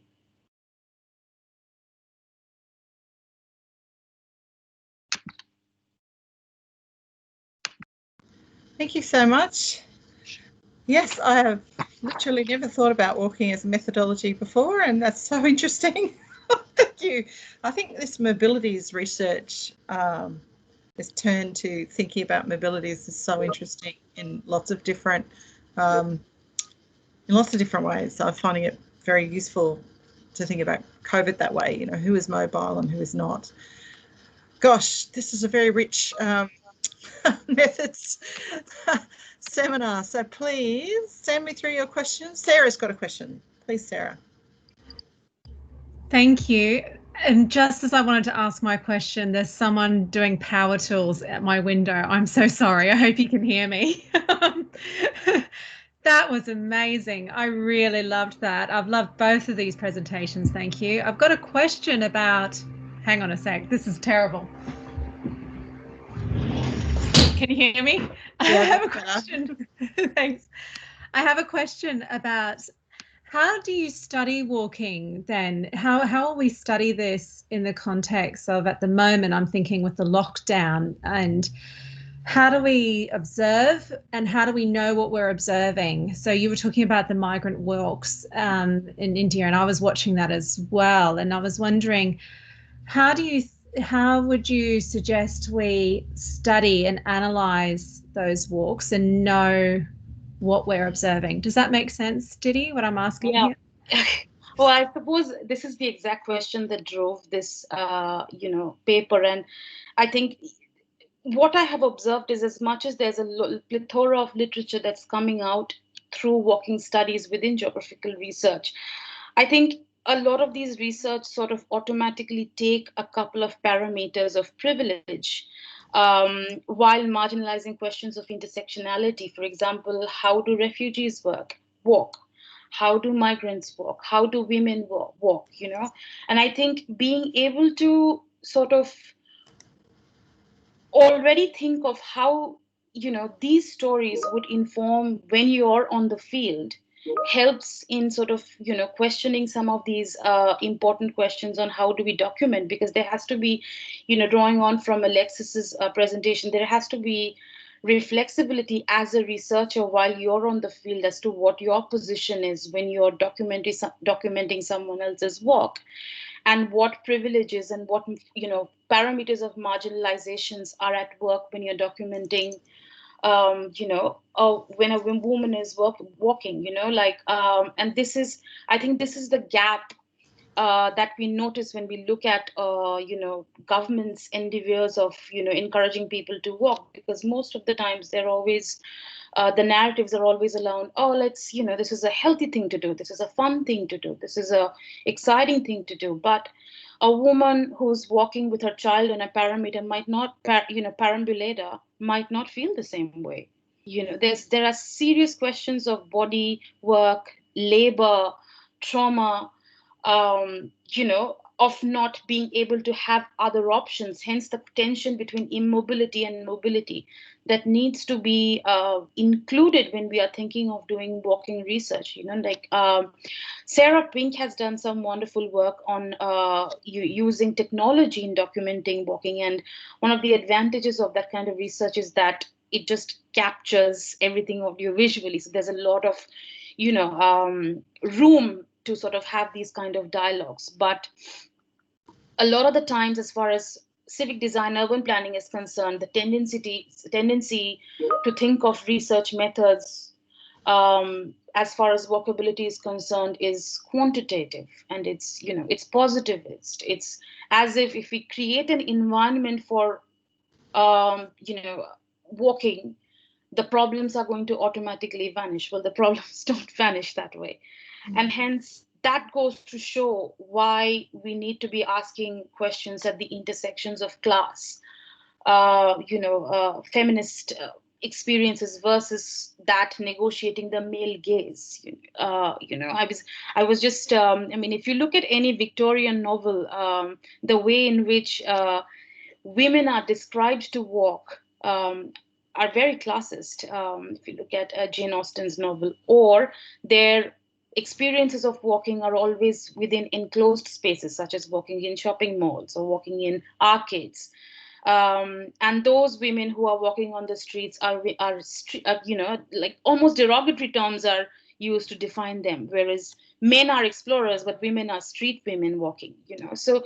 Thank you so much. Yes, I have literally never thought about walking as a methodology before, and that's so interesting. Thank you. I think this mobilities research has turned to thinking about mobilities is so interesting in lots of different ways. So I'm finding it very useful to think about COVID that way. Who is mobile and who is not. Gosh, this is a very rich methods seminar. So please send me through your questions. Sarah's got a question. Please, Sarah. Thank you. And just as I wanted to ask my question, there's someone doing power tools at my window. I'm so sorry. I hope you can hear me. That was amazing. I really loved that. I've loved both of these presentations. Thank you. I've got a question about, hang on a sec, this is terrible. Can you hear me? I have a question. Thanks. I have a question about how do you study walking then? How will we study this in the context of, at the moment, I'm thinking with the lockdown, and how do we observe and how do we know what we're observing? So you were talking about the migrant walks in India, and I was watching that as well. And I was wondering, how would you suggest we study and analyze those walks and know what we're observing? Does that make sense, Diddy, what I'm asking here? Well, I suppose this is the exact question that drove this, paper. And I think what I have observed is, as much as there's a plethora of literature that's coming out through walking studies within geographical research, I think a lot of these research sort of automatically take a couple of parameters of privilege while marginalizing questions of intersectionality. For example, how do refugees walk? How do migrants walk? How do women walk? And I think being able to sort of already think of how these stories would inform when you're on the field helps in sort of questioning some of these important questions on how do we document, because there has to be, drawing on from Alexis's presentation, there has to be reflexibility as a researcher while you're on the field as to what your position is when you're documenting someone else's work, and what privileges and what parameters of marginalizations are at work when you're documenting when a woman is walking, and this is, I think this is the gap that we notice when we look at government's endeavors of encouraging people to walk, because most of the times they're always the narratives are always around, let's, this is a healthy thing to do, this is a fun thing to do, this is a exciting thing to do. But a woman who's walking with her child on a parameter might not, perambulator, might not feel the same way. There are serious questions of body work, labor, trauma, of not being able to have other options, hence the tension between immobility and mobility that needs to be included when we are thinking of doing walking research. Sarah Pink has done some wonderful work on using technology in documenting walking, and one of the advantages of that kind of research is that it just captures everything audiovisually, so there's a lot of room to sort of have these kind of dialogues. But a lot of the times, as far as civic design, urban planning is concerned, the tendency to think of research methods as far as walkability is concerned is quantitative, and it's positivist. It's as if we create an environment for walking, the problems are going to automatically vanish. Well, the problems don't vanish that way. And hence, that goes to show why we need to be asking questions at the intersections of class, feminist experiences versus that negotiating the male gaze. I was just, if you look at any Victorian novel, the way in which women are described to walk are very classist. If you look at Jane Austen's novel, or their experiences of walking are always within enclosed spaces, such as walking in shopping malls or walking in arcades. And those women who are walking on the streets are like almost derogatory terms are used to define them, whereas men are explorers, but women are street women walking. So,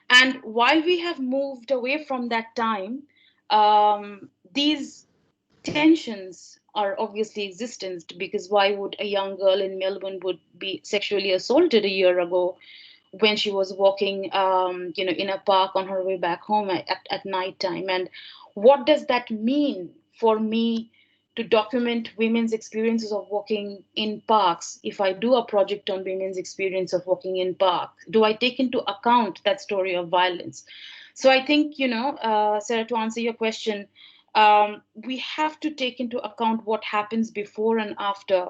and while we have moved away from that time, these tensions are obviously existent, because why would a young girl in Melbourne would be sexually assaulted a year ago when she was walking in a park on her way back home at night time? And what does that mean for me to document women's experiences of walking in parks? If I do a project on women's experience of walking in park, do I take into account that story of violence? So I think, Sarah, to answer your question, we have to take into account what happens before and after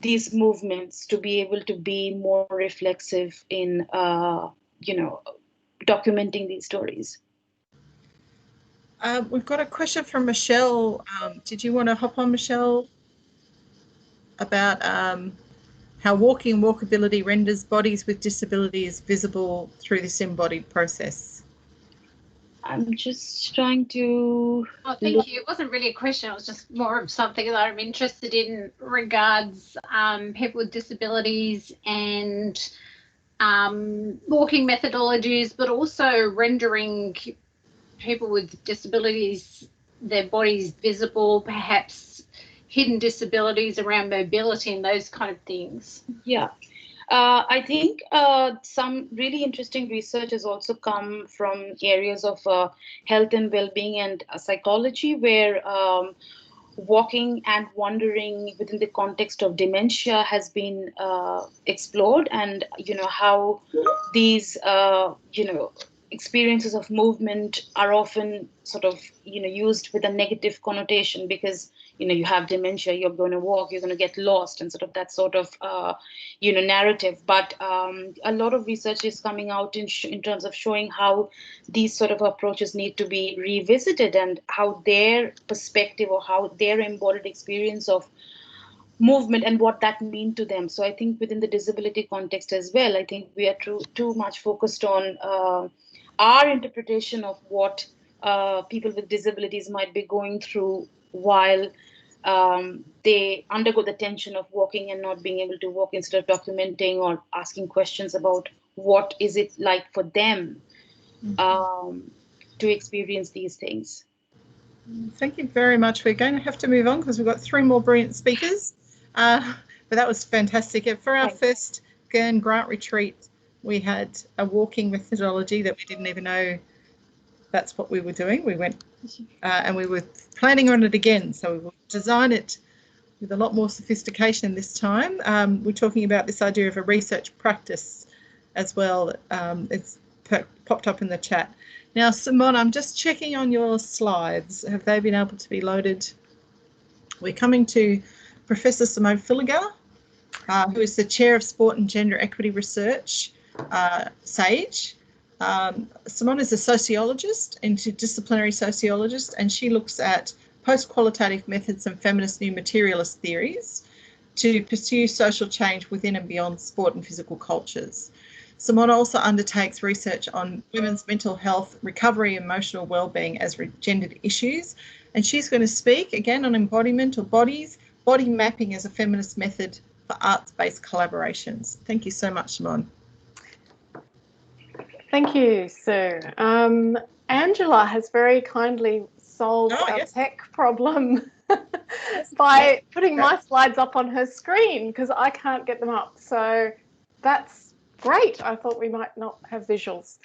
these movements to be able to be more reflexive in, documenting these stories. We've got a question from Michelle. Did you want to hop on, Michelle, about how walking and walkability renders bodies with disabilities visible through this embodied process? I'm just trying to... Oh, thank you. It wasn't really a question. It was just more of something that I'm interested in regards people with disabilities and walking methodologies, but also rendering people with disabilities, their bodies visible, perhaps hidden disabilities around mobility and those kind of things. Yeah. I think some really interesting research has also come from areas of health and well-being and psychology, where walking and wandering within the context of dementia has been explored, and how these experiences of movement are often sort of used with a negative connotation, because you have dementia, you're going to walk, you're going to get lost, and sort of that sort of narrative. But a lot of research is coming out in terms of showing how these sort of approaches need to be revisited, and how their perspective or how their embodied experience of movement and what that means to them. So I think within the disability context as well, I think we are too much focused on our interpretation of what people with disabilities might be going through while they undergo the tension of walking and not being able to walk, instead of documenting or asking questions about what is it like for them to experience these things. Thank you very much. We're going to have to move on because we've got 3 more brilliant speakers. But that was fantastic. For our first GERN grant retreat, we had a walking methodology that we didn't even know that's what we were doing. We went and we were planning on it again. So we will design it with a lot more sophistication this time. We're talking about this idea of a research practice as well. It's popped up in the chat. Now, Simone, I'm just checking on your slides. Have they been able to be loaded? We're coming to Professor Simone Filiga, who is the Chair of Sport and Gender Equity Research, SAGE. Simone is a sociologist, interdisciplinary sociologist, and she looks at post-qualitative methods and feminist new materialist theories to pursue social change within and beyond sport and physical cultures. Simone also undertakes research on women's mental health, recovery, emotional well-being as gendered issues, and she's going to speak again on embodiment or body mapping as a feminist method for arts-based collaborations. Thank you so much, Simone. Thank you, Sue. Angela has very kindly solved our tech problem by putting my slides up on her screen, because I can't get them up. So that's great. I thought we might not have visuals.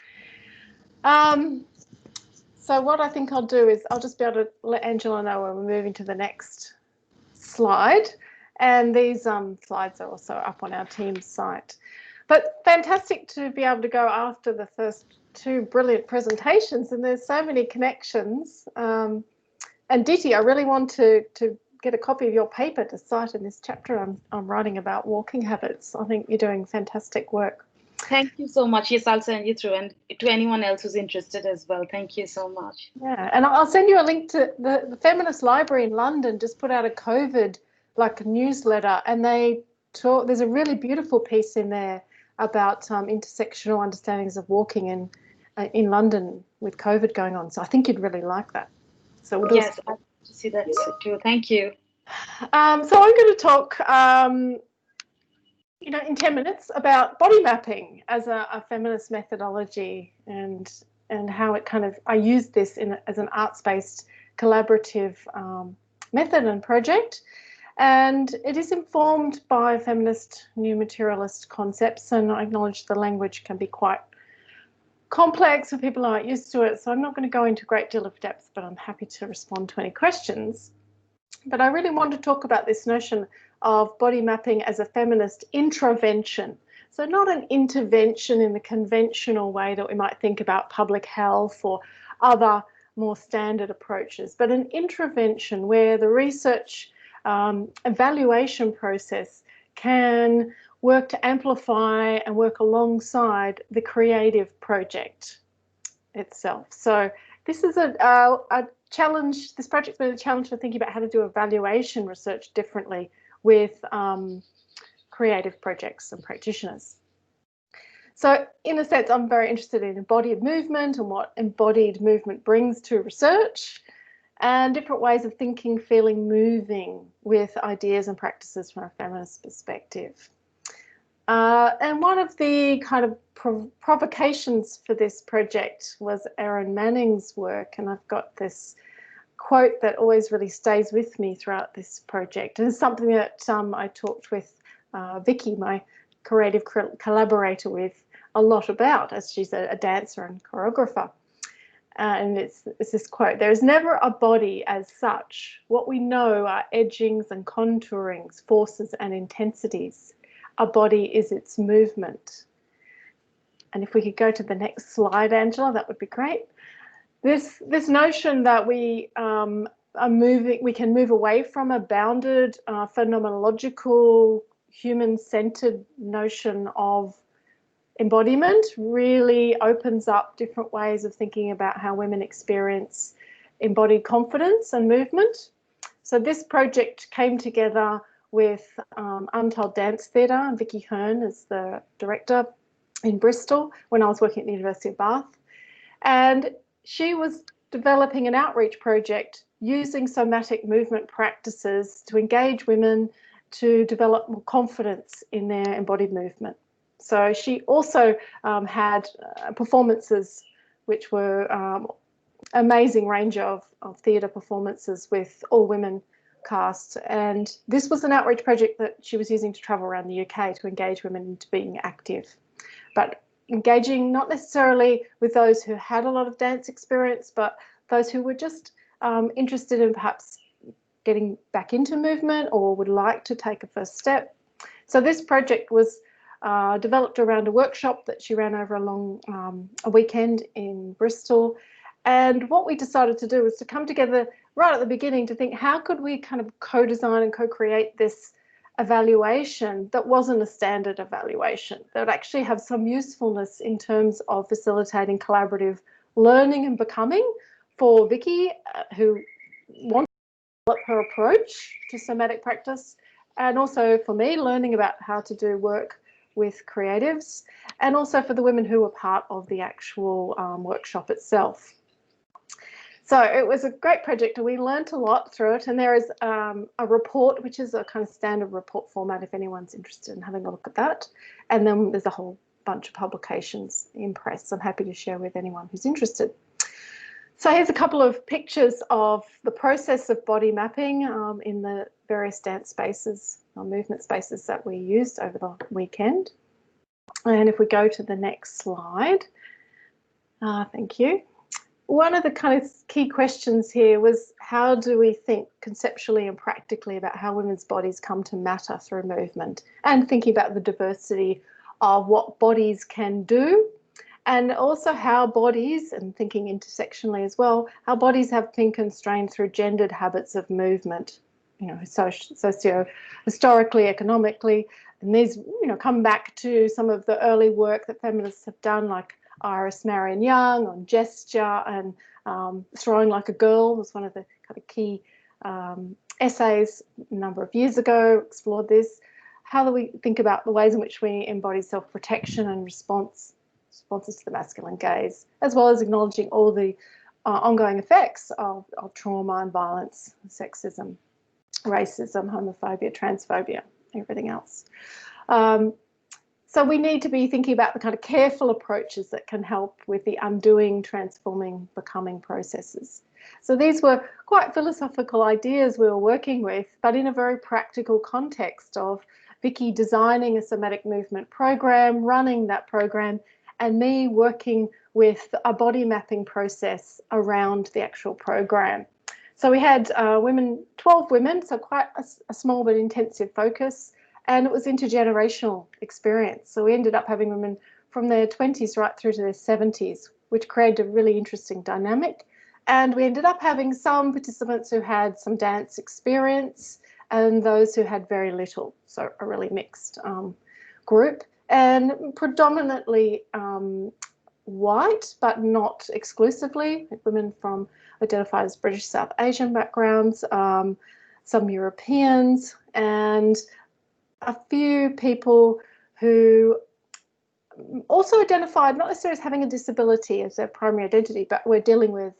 So what I think I'll do is I'll just be able to let Angela know when we're moving to the next slide. And these slides are also up on our team's site. But fantastic to be able to go after the first 2 brilliant presentations, and there's so many connections. And Diti, I really want to get a copy of your paper to cite in this chapter I'm writing about walking habits. I think you're doing fantastic work. Thank you so much. Yes, I'll send you through, and to anyone else who's interested as well. Thank you so much. Yeah, and I'll send you a link to the Feminist Library in London. Just put out a COVID newsletter, and there's a really beautiful piece in there about intersectional understandings of walking in London with COVID going on. So I think you'd really like that. So we'll yes, I'd like to see that too. Thank you. So I'm going to talk, in 10 minutes about body mapping as a feminist methodology, and how it I use this as an arts-based collaborative method and project. And it is informed by feminist new materialist concepts, and I acknowledge the language can be quite complex, or people aren't used to it, so I'm not going to go into a great deal of depth, but I'm happy to respond to any questions. But I really want to talk about this notion of body mapping as a feminist intravention. So not an intervention in the conventional way that we might think about public health or other more standard approaches, but an intervention where the research evaluation process can work to amplify and work alongside the creative project itself. So this is a challenge. This project's been a challenge for thinking about how to do evaluation research differently with creative projects and practitioners. So in a sense, I'm very interested in embodied movement and what embodied movement brings to research, and different ways of thinking, feeling, moving with ideas and practices from a feminist perspective. And one of the kind of provocations for this project was Erin Manning's work, and I've got this quote that always really stays with me throughout this project. And it's something that I talked with Vicky, my creative collaborator, with a lot about, as she's a dancer and choreographer. And it's this quote: "There is never a body as such. What we know are edgings and contourings, forces and intensities. A body is its movement." And if we could go to the next slide, Angela, that would be great. This notion that we can move away from a bounded, phenomenological, human-centered notion of embodiment really opens up different ways of thinking about how women experience embodied confidence and movement. So this project came together with Untold Dance Theatre, and Vicky Hearn is the director in Bristol when I was working at the University of Bath. And she was developing an outreach project using somatic movement practices to engage women to develop more confidence in their embodied movement. So she also had performances which were amazing range of theatre performances with all women cast. And this was an outreach project that she was using to travel around the UK to engage women into being active, but engaging not necessarily with those who had a lot of dance experience, but those who were just interested in perhaps getting back into movement or would like to take a first step. So this project was developed around a workshop that she ran over a weekend in Bristol. And what we decided to do was to come together right at the beginning to think, how could we kind of co-design and co-create this evaluation that wasn't a standard evaluation, that would actually have some usefulness in terms of facilitating collaborative learning and becoming for Vicky, who wants to develop her approach to somatic practice, and also for me, learning about how to do work with creatives, and also for the women who were part of the actual workshop itself. So it was a great project, and we learnt a lot through it. And there is a report, which is a kind of standard report format if anyone's interested in having a look at that. And then there's a whole bunch of publications in press I'm happy to share with anyone who's interested. So here's a couple of pictures of the process of body mapping in the various dance spaces or movement spaces that we used over the weekend. And if we go to the next slide, thank you. One of the kind of key questions here was, how do we think conceptually and practically about how women's bodies come to matter through movement, and thinking about the diversity of what bodies can do, and also how bodies, and thinking intersectionally as well, how bodies have been constrained through gendered habits of movement, you know, socio-historically, economically. And these, you know, come back to some of the early work that feminists have done, like Iris Marion Young on gesture, and Throwing Like a Girl was one of the kind of key essays a number of years ago, explored this. How do we think about the ways in which we embody self-protection and responses to the masculine gaze, as well as acknowledging all the ongoing effects of trauma and violence, sexism, racism, homophobia, transphobia, everything else. So we need to be thinking about the kind of careful approaches that can help with the undoing, transforming, becoming processes. So these were quite philosophical ideas we were working with, but in a very practical context of Vicky designing a somatic movement program, running that program, and me working with a body mapping process around the actual program. So we had 12 women, so quite a small but intensive focus, and it was intergenerational experience. So we ended up having women from their 20s right through to their 70s, which created a really interesting dynamic. And we ended up having some participants who had some dance experience and those who had very little, so a really mixed group, and predominantly white, but not exclusively, women from identified as British South Asian backgrounds, some Europeans, and a few people who also identified not necessarily as having a disability as their primary identity, but we're dealing with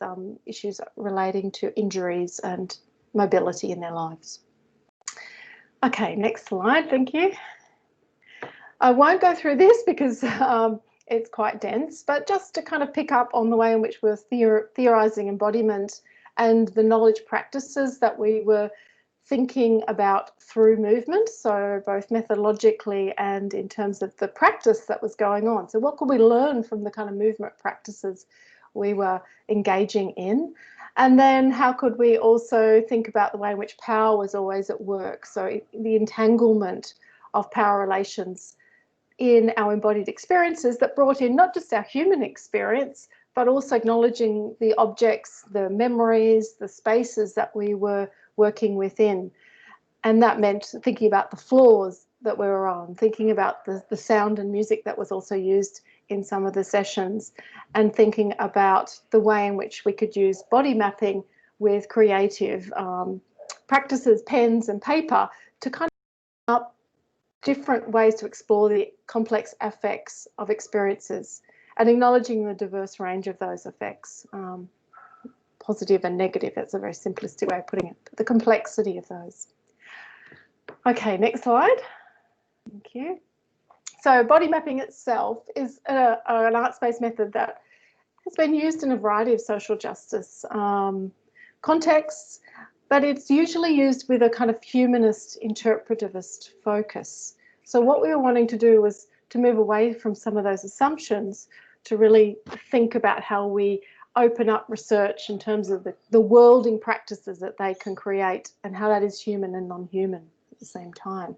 issues relating to injuries and mobility in their lives. Okay, next slide, thank you. I won't go through this because it's quite dense, but just to kind of pick up on the way in which we're theorising embodiment and the knowledge practices that we were thinking about through movement, so both methodologically and in terms of the practice that was going on. So what could we learn from the kind of movement practices we were engaging in? And then how could we also think about the way in which power was always at work, so the entanglement of power relations in our embodied experiences that brought in not just our human experience, but also acknowledging the objects, the memories, the spaces that we were working within. And that meant thinking about the floors that we were on, thinking about the sound and music that was also used in some of the sessions, and thinking about the way in which we could use body mapping with creative practices, pens and paper, to kind of up different ways to explore the complex effects of experiences and acknowledging the diverse range of those effects, positive and negative. That's a very simplistic way of putting it, but the complexity of those. Okay, next slide. Thank you. So body mapping itself is an arts-based method that has been used in a variety of social justice contexts, but it's usually used with a kind of humanist interpretivist focus. So what we were wanting to do was to move away from some of those assumptions to really think about how we open up research in terms of the worlding practices that they can create and how that is human and non-human at the same time.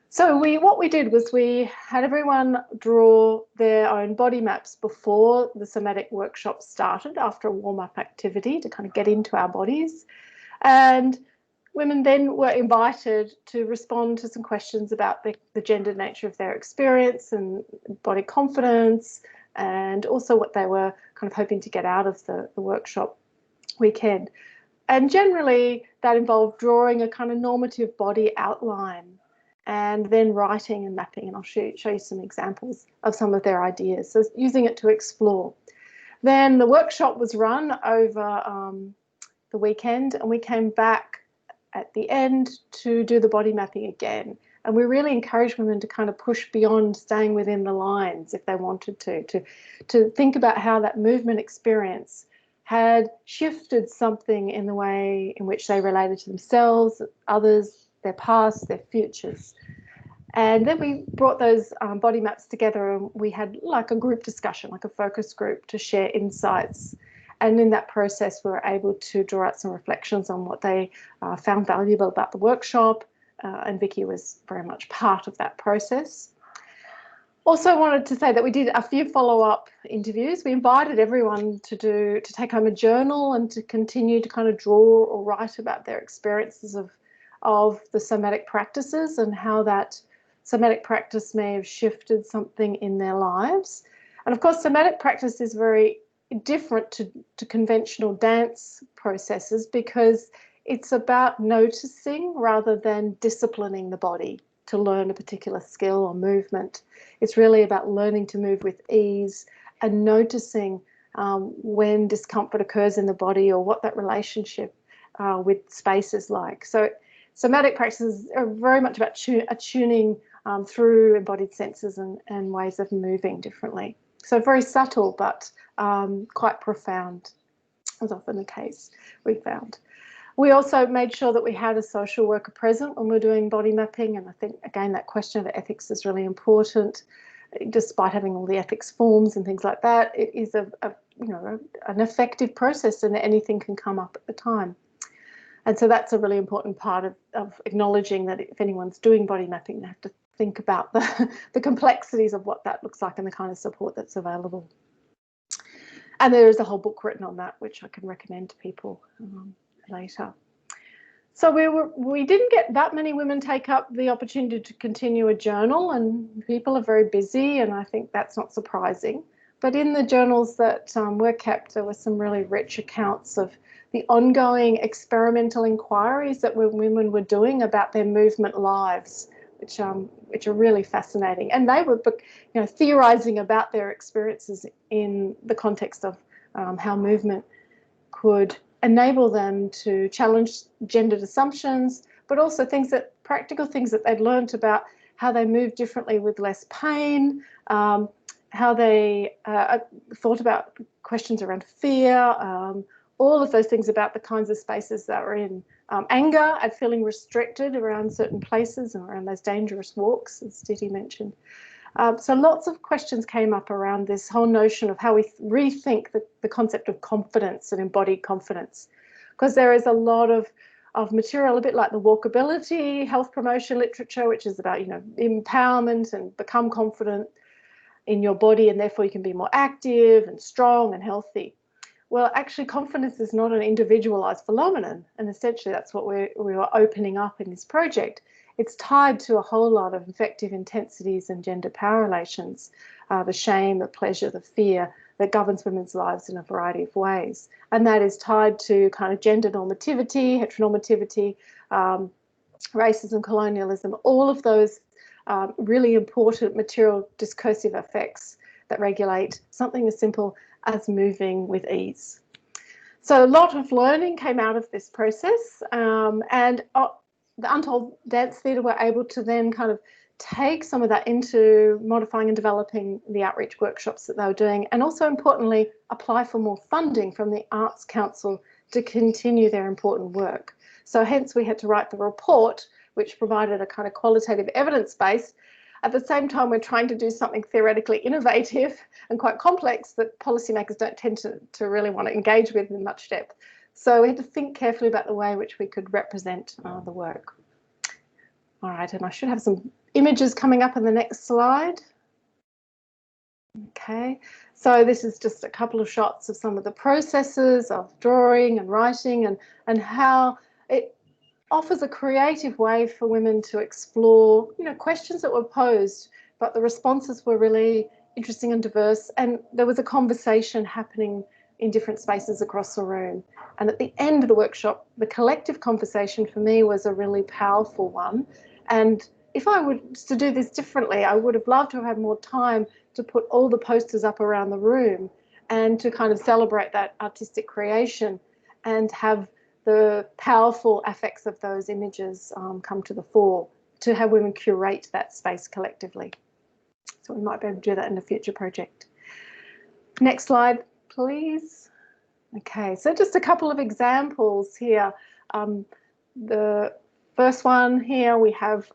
So what we did was we had everyone draw their own body maps before the somatic workshop started, after a warm-up activity to kind of get into our bodies. And women then were invited to respond to some questions about the gendered nature of their experience and body confidence, and also what they were kind of hoping to get out of the workshop weekend. And generally that involved drawing a kind of normative body outline and then writing and mapping, and I'll show you some examples of some of their ideas, so using it to explore. Then the workshop was run over the weekend, and we came back at the end to do the body mapping again. And we really encouraged women to kind of push beyond staying within the lines if they wanted to think about how that movement experience had shifted something in the way in which they related to themselves, others, their past, their futures. And then we brought those body maps together, and we had like a group discussion, like a focus group, to share insights. And in that process, we were able to draw out some reflections on what they found valuable about the workshop, and Vicky was very much part of that process. Also wanted to say that we did a few follow-up interviews. We invited everyone to take home a journal and to continue to kind of draw or write about their experiences of the somatic practices and how that somatic practice may have shifted something in their lives. And of course, somatic practice is very different to conventional dance processes because it's about noticing rather than disciplining the body to learn a particular skill or movement. It's really about learning to move with ease and noticing when discomfort occurs in the body or what that relationship with space is like. So somatic practices are very much about attuning through embodied senses and ways of moving differently. So very subtle, but quite profound, as often the case we found. We also made sure that we had a social worker present when we're doing body mapping, and I think, again, that question of ethics is really important. despite having all the ethics forms and things like that, it is an effective process, and anything can come up at the time. And so that's a really important part of acknowledging that if anyone's doing body mapping, they have to think about the complexities of what that looks like and the kind of support that's available. And there is a whole book written on that, which I can recommend to people later. So we didn't get that many women take up the opportunity to continue a journal, and people are very busy, and I think that's not surprising. But in the journals that were kept, there were some really rich accounts of the ongoing experimental inquiries that women were doing about their movement lives, which are really fascinating. And they were, theorizing about their experiences in the context of how movement could enable them to challenge gendered assumptions, but also practical things that they'd learned about how they move differently with less pain, how they thought about questions around fear, all of those things about the kinds of spaces that were in anger at feeling restricted around certain places and around those dangerous walks, as Didi mentioned. So lots of questions came up around this whole notion of how we rethink the concept of confidence and embodied confidence, because there is a lot of material, a bit like the walkability, health promotion literature, which is about, empowerment and become confident in your body, and therefore you can be more active and strong and healthy. Well, actually, confidence is not an individualized phenomenon, and essentially that's what we were opening up in this project. It's tied to a whole lot of affective intensities and gender power relations, the shame, the pleasure, the fear that governs women's lives in a variety of ways. And that is tied to kind of gender normativity, heteronormativity, racism, colonialism, all of those really important material discursive effects that regulate something as simple as moving with ease. So a lot of learning came out of this process, and the Untold Dance Theatre were able to then kind of take some of that into modifying and developing the outreach workshops that they were doing, and also importantly apply for more funding from the Arts Council to continue their important work. So hence we had to write the report, which provided a kind of qualitative evidence base. At the same time, we're trying to do something theoretically innovative and quite complex that policymakers don't tend to really want to engage with in much depth. So we had to think carefully about the way in which we could represent the work. All right, and I should have some images coming up in the next slide. Okay, so this is just a couple of shots of some of the processes of drawing and writing, and how it offers a creative way for women to explore, questions that were posed, but the responses were really interesting and diverse, and there was a conversation happening in different spaces across the room. And at the end of the workshop, the collective conversation for me was a really powerful one. And if I were to do this differently, I would have loved to have had more time to put all the posters up around the room and to kind of celebrate that artistic creation and have the powerful affects of those images come to the fore, to have women curate that space collectively. So we might be able to do that in a future project. Next slide, please. Okay, so just a couple of examples here. The first one here, we have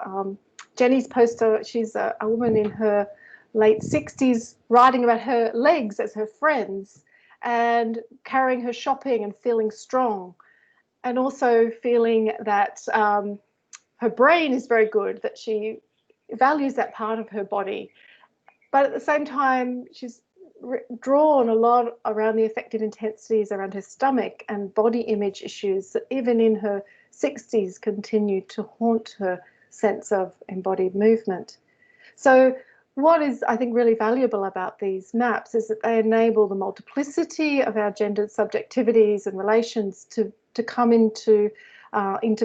Jenny's poster. She's a woman in her late 60s writing about her legs as her friends and carrying her shopping and feeling strong, and also feeling that her brain is very good, that she values that part of her body. But at the same time, she's drawn a lot around the affective intensities around her stomach and body image issues that even in her 60s continue to haunt her sense of embodied movement. So what is, I think, really valuable about these maps is that they enable the multiplicity of our gendered subjectivities and relations to come into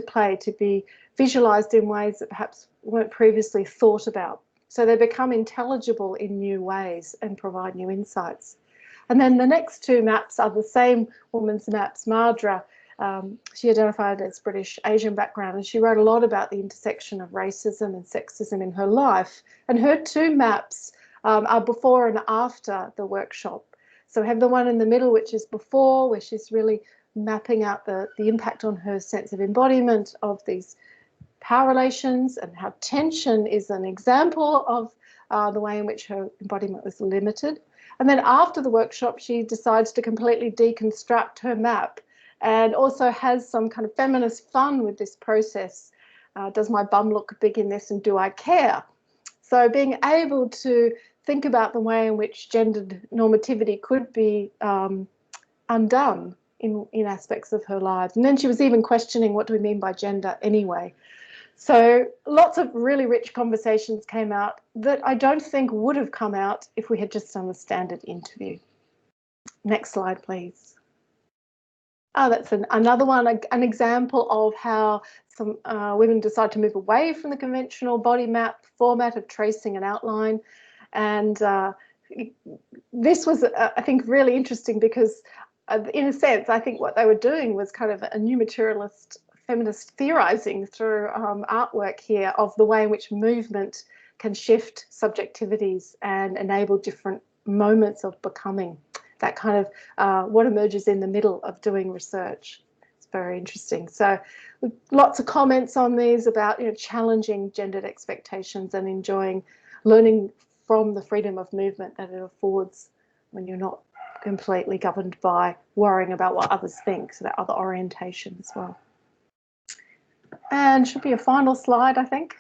play, to be visualised in ways that perhaps weren't previously thought about. So they become intelligible in new ways and provide new insights. And then the next two maps are the same woman's maps. Madra, she identified as British Asian background, and she wrote a lot about the intersection of racism and sexism in her life. And her two maps are before and after the workshop. So we have the one in the middle, which is before, where she's really mapping out the impact on her sense of embodiment of these power relations and how tension is an example of the way in which her embodiment was limited. And then after the workshop, she decides to completely deconstruct her map and also has some kind of feminist fun with this process. Does my bum look big in this, and do I care? So being able to think about the way in which gendered normativity could be undone in aspects of her lives. And then she was even questioning, what do we mean by gender anyway? So lots of really rich conversations came out that I don't think would have come out if we had just done a standard interview. Next slide, please. Oh, that's another one, an example of how some women decide to move away from the conventional body map format of tracing an outline. And this was, I think, really interesting because, in a sense, I think what they were doing was kind of a new materialist feminist theorizing through artwork here of the way in which movement can shift subjectivities and enable different moments of becoming. That kind of what emerges in the middle of doing research. It's very interesting. So lots of comments on these about, you know, challenging gendered expectations and enjoying learning from the freedom of movement that it affords when you're not completely governed by worrying about what others think, so that other orientation as well. And should be a final slide, I think.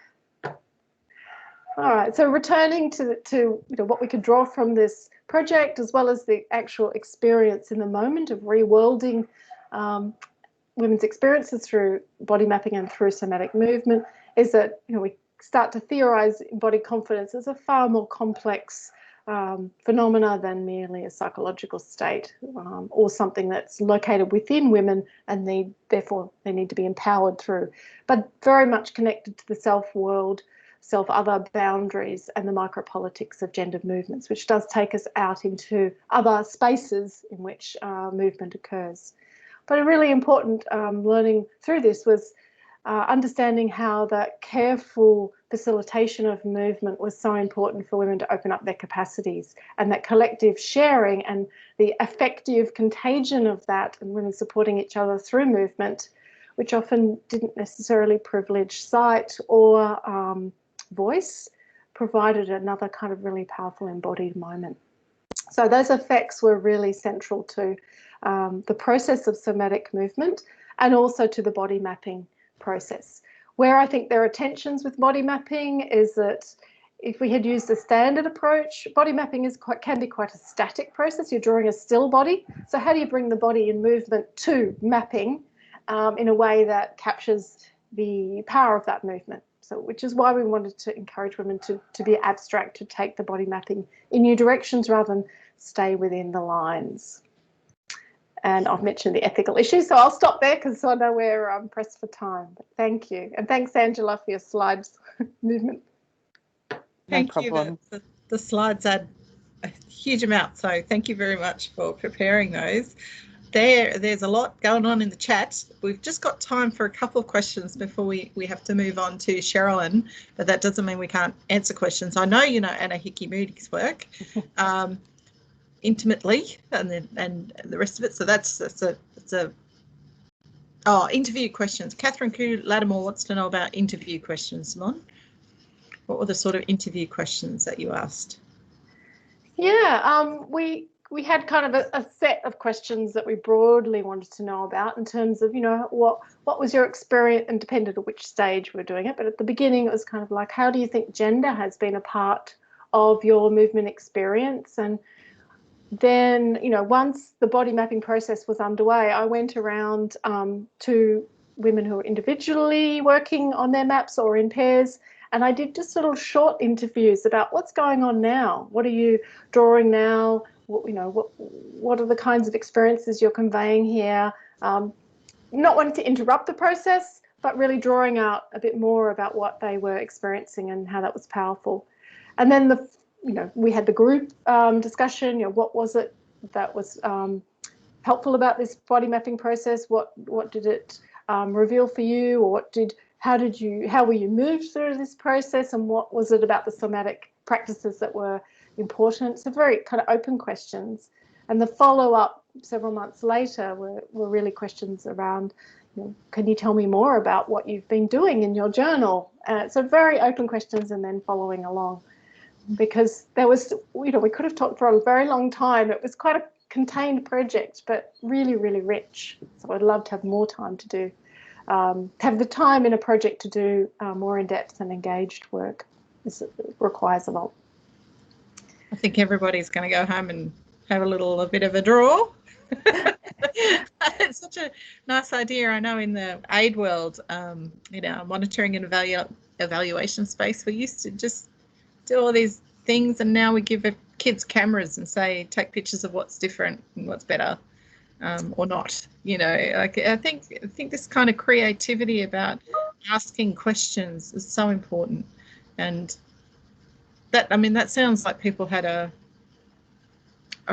All right, so returning to you know, what we could draw from this project, as well as the actual experience in the moment of reworlding women's experiences through body mapping and through somatic movement, is that, you know, we start to theorize body confidence as a far more complex phenomena than merely a psychological state or something that's located within women and therefore they need to be empowered through, but very much connected to the self-world, self-other boundaries and the micropolitics of gendered movements, which does take us out into other spaces in which movement occurs. But a really important learning through this was understanding how that careful facilitation of movement was so important for women to open up their capacities, and that collective sharing and the effective contagion of that, and women supporting each other through movement, which often didn't necessarily privilege sight or voice, provided another kind of really powerful embodied moment. So those effects were really central to the process of somatic movement and also to the body mapping process. Where I think there are tensions with body mapping is that if we had used a standard approach, body mapping can be quite a static process. You're drawing a still body. So how do you bring the body in movement to mapping in a way that captures the power of that movement? So, which is why we wanted to encourage women to be abstract, to take the body mapping in new directions rather than stay within the lines. And I've mentioned the ethical issues, so I'll stop there because I know we're pressed for time. But thank you. And thanks, Angela, for your slides movement. Thank you. The slides add a huge amount, so thank you very much for preparing those. There's a lot going on in the chat. We've just got time for a couple of questions before we have to move on to Cherylin, but that doesn't mean we can't answer questions. I know you know Anna Hickey-Moody's work intimately, and the rest of it. So that's interview questions. Catherine Q. Lattimore wants to know about interview questions. Simone, what were the sort of interview questions that you asked? Yeah, we had kind of a set of questions that we broadly wanted to know about in terms of, you know, what was your experience, and depended on which stage we're doing it. But at the beginning, it was kind of like, how do you think gender has been a part of your movement experience? And then, you know, once the body mapping process was underway, I went around to women who were individually working on their maps or in pairs, and I did just little short interviews about what's going on now. What are you drawing now? What are the kinds of experiences you're conveying here? Not wanting to interrupt the process, but really drawing out a bit more about what they were experiencing and how that was powerful. And then we had the group discussion. You know, what was it that was helpful about this body mapping process? What did it reveal for you, or how were you moved through this process, and what was it about the somatic practices that were important? So very kind of open questions. And the follow-up several months later were really questions around, you know, can you tell me more about what you've been doing in your journal? So very open questions, and then following along. because there was, we could have talked for a very long time. It was quite a contained project, but really, really rich. So I'd love to have more time to do, have the time in a project to do more in-depth and engaged work. This requires a lot. I think everybody's going to go home and have a bit of a draw. It's such a nice idea. I know in the aid world, monitoring and evaluation space, we used to just do all these things, and now we give kids cameras and say, take pictures of what's different and what's better, or not. Like I think this kind of creativity about asking questions is so important, and that sounds like people had a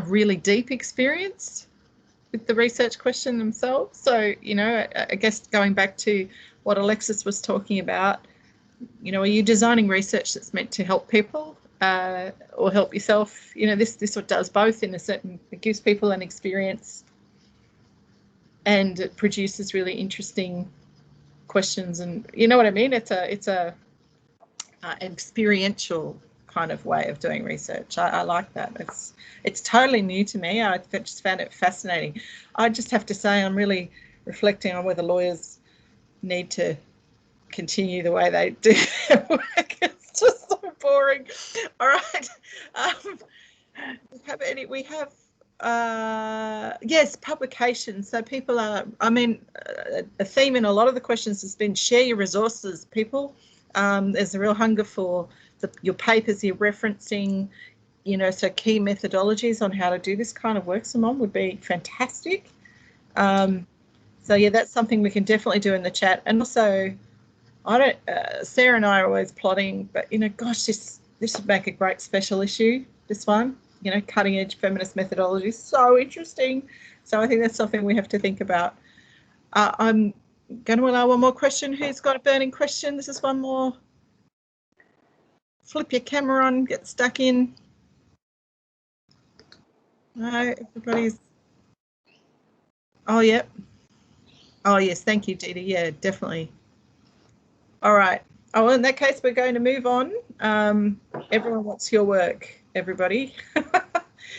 really deep experience with the research question themselves. So, I guess going back to what Alexis was talking about, are you designing research that's meant to help people or help yourself? This what does both it gives people an experience, and it produces really interesting questions, and you know what I mean? It's an experiential kind of way of doing research. I like that. It's totally new to me. I just found it fascinating. I just have to say I'm really reflecting on whether lawyers need to continue the way they do their work. It's just so boring. All right. We have yes, publications. So people are, a theme in a lot of the questions has been share your resources, people. There's a real hunger for your papers you're referencing, so key methodologies on how to do this kind of work, Simone, would be fantastic. So yeah, that's something we can definitely do in the chat. And also, Sarah and I are always plotting, but gosh, this would make a great special issue, this one, cutting edge feminist methodology, so interesting. So I think that's something we have to think about. I'm going to allow one more question. Who's got a burning question? This is one more. Flip your camera on, get stuck in. No, everybody's. Oh, yep. Oh, yes. Thank you, Dita. Yeah, definitely. All right. Oh, well, in that case, we're going to move on. Everyone, what's your work, everybody?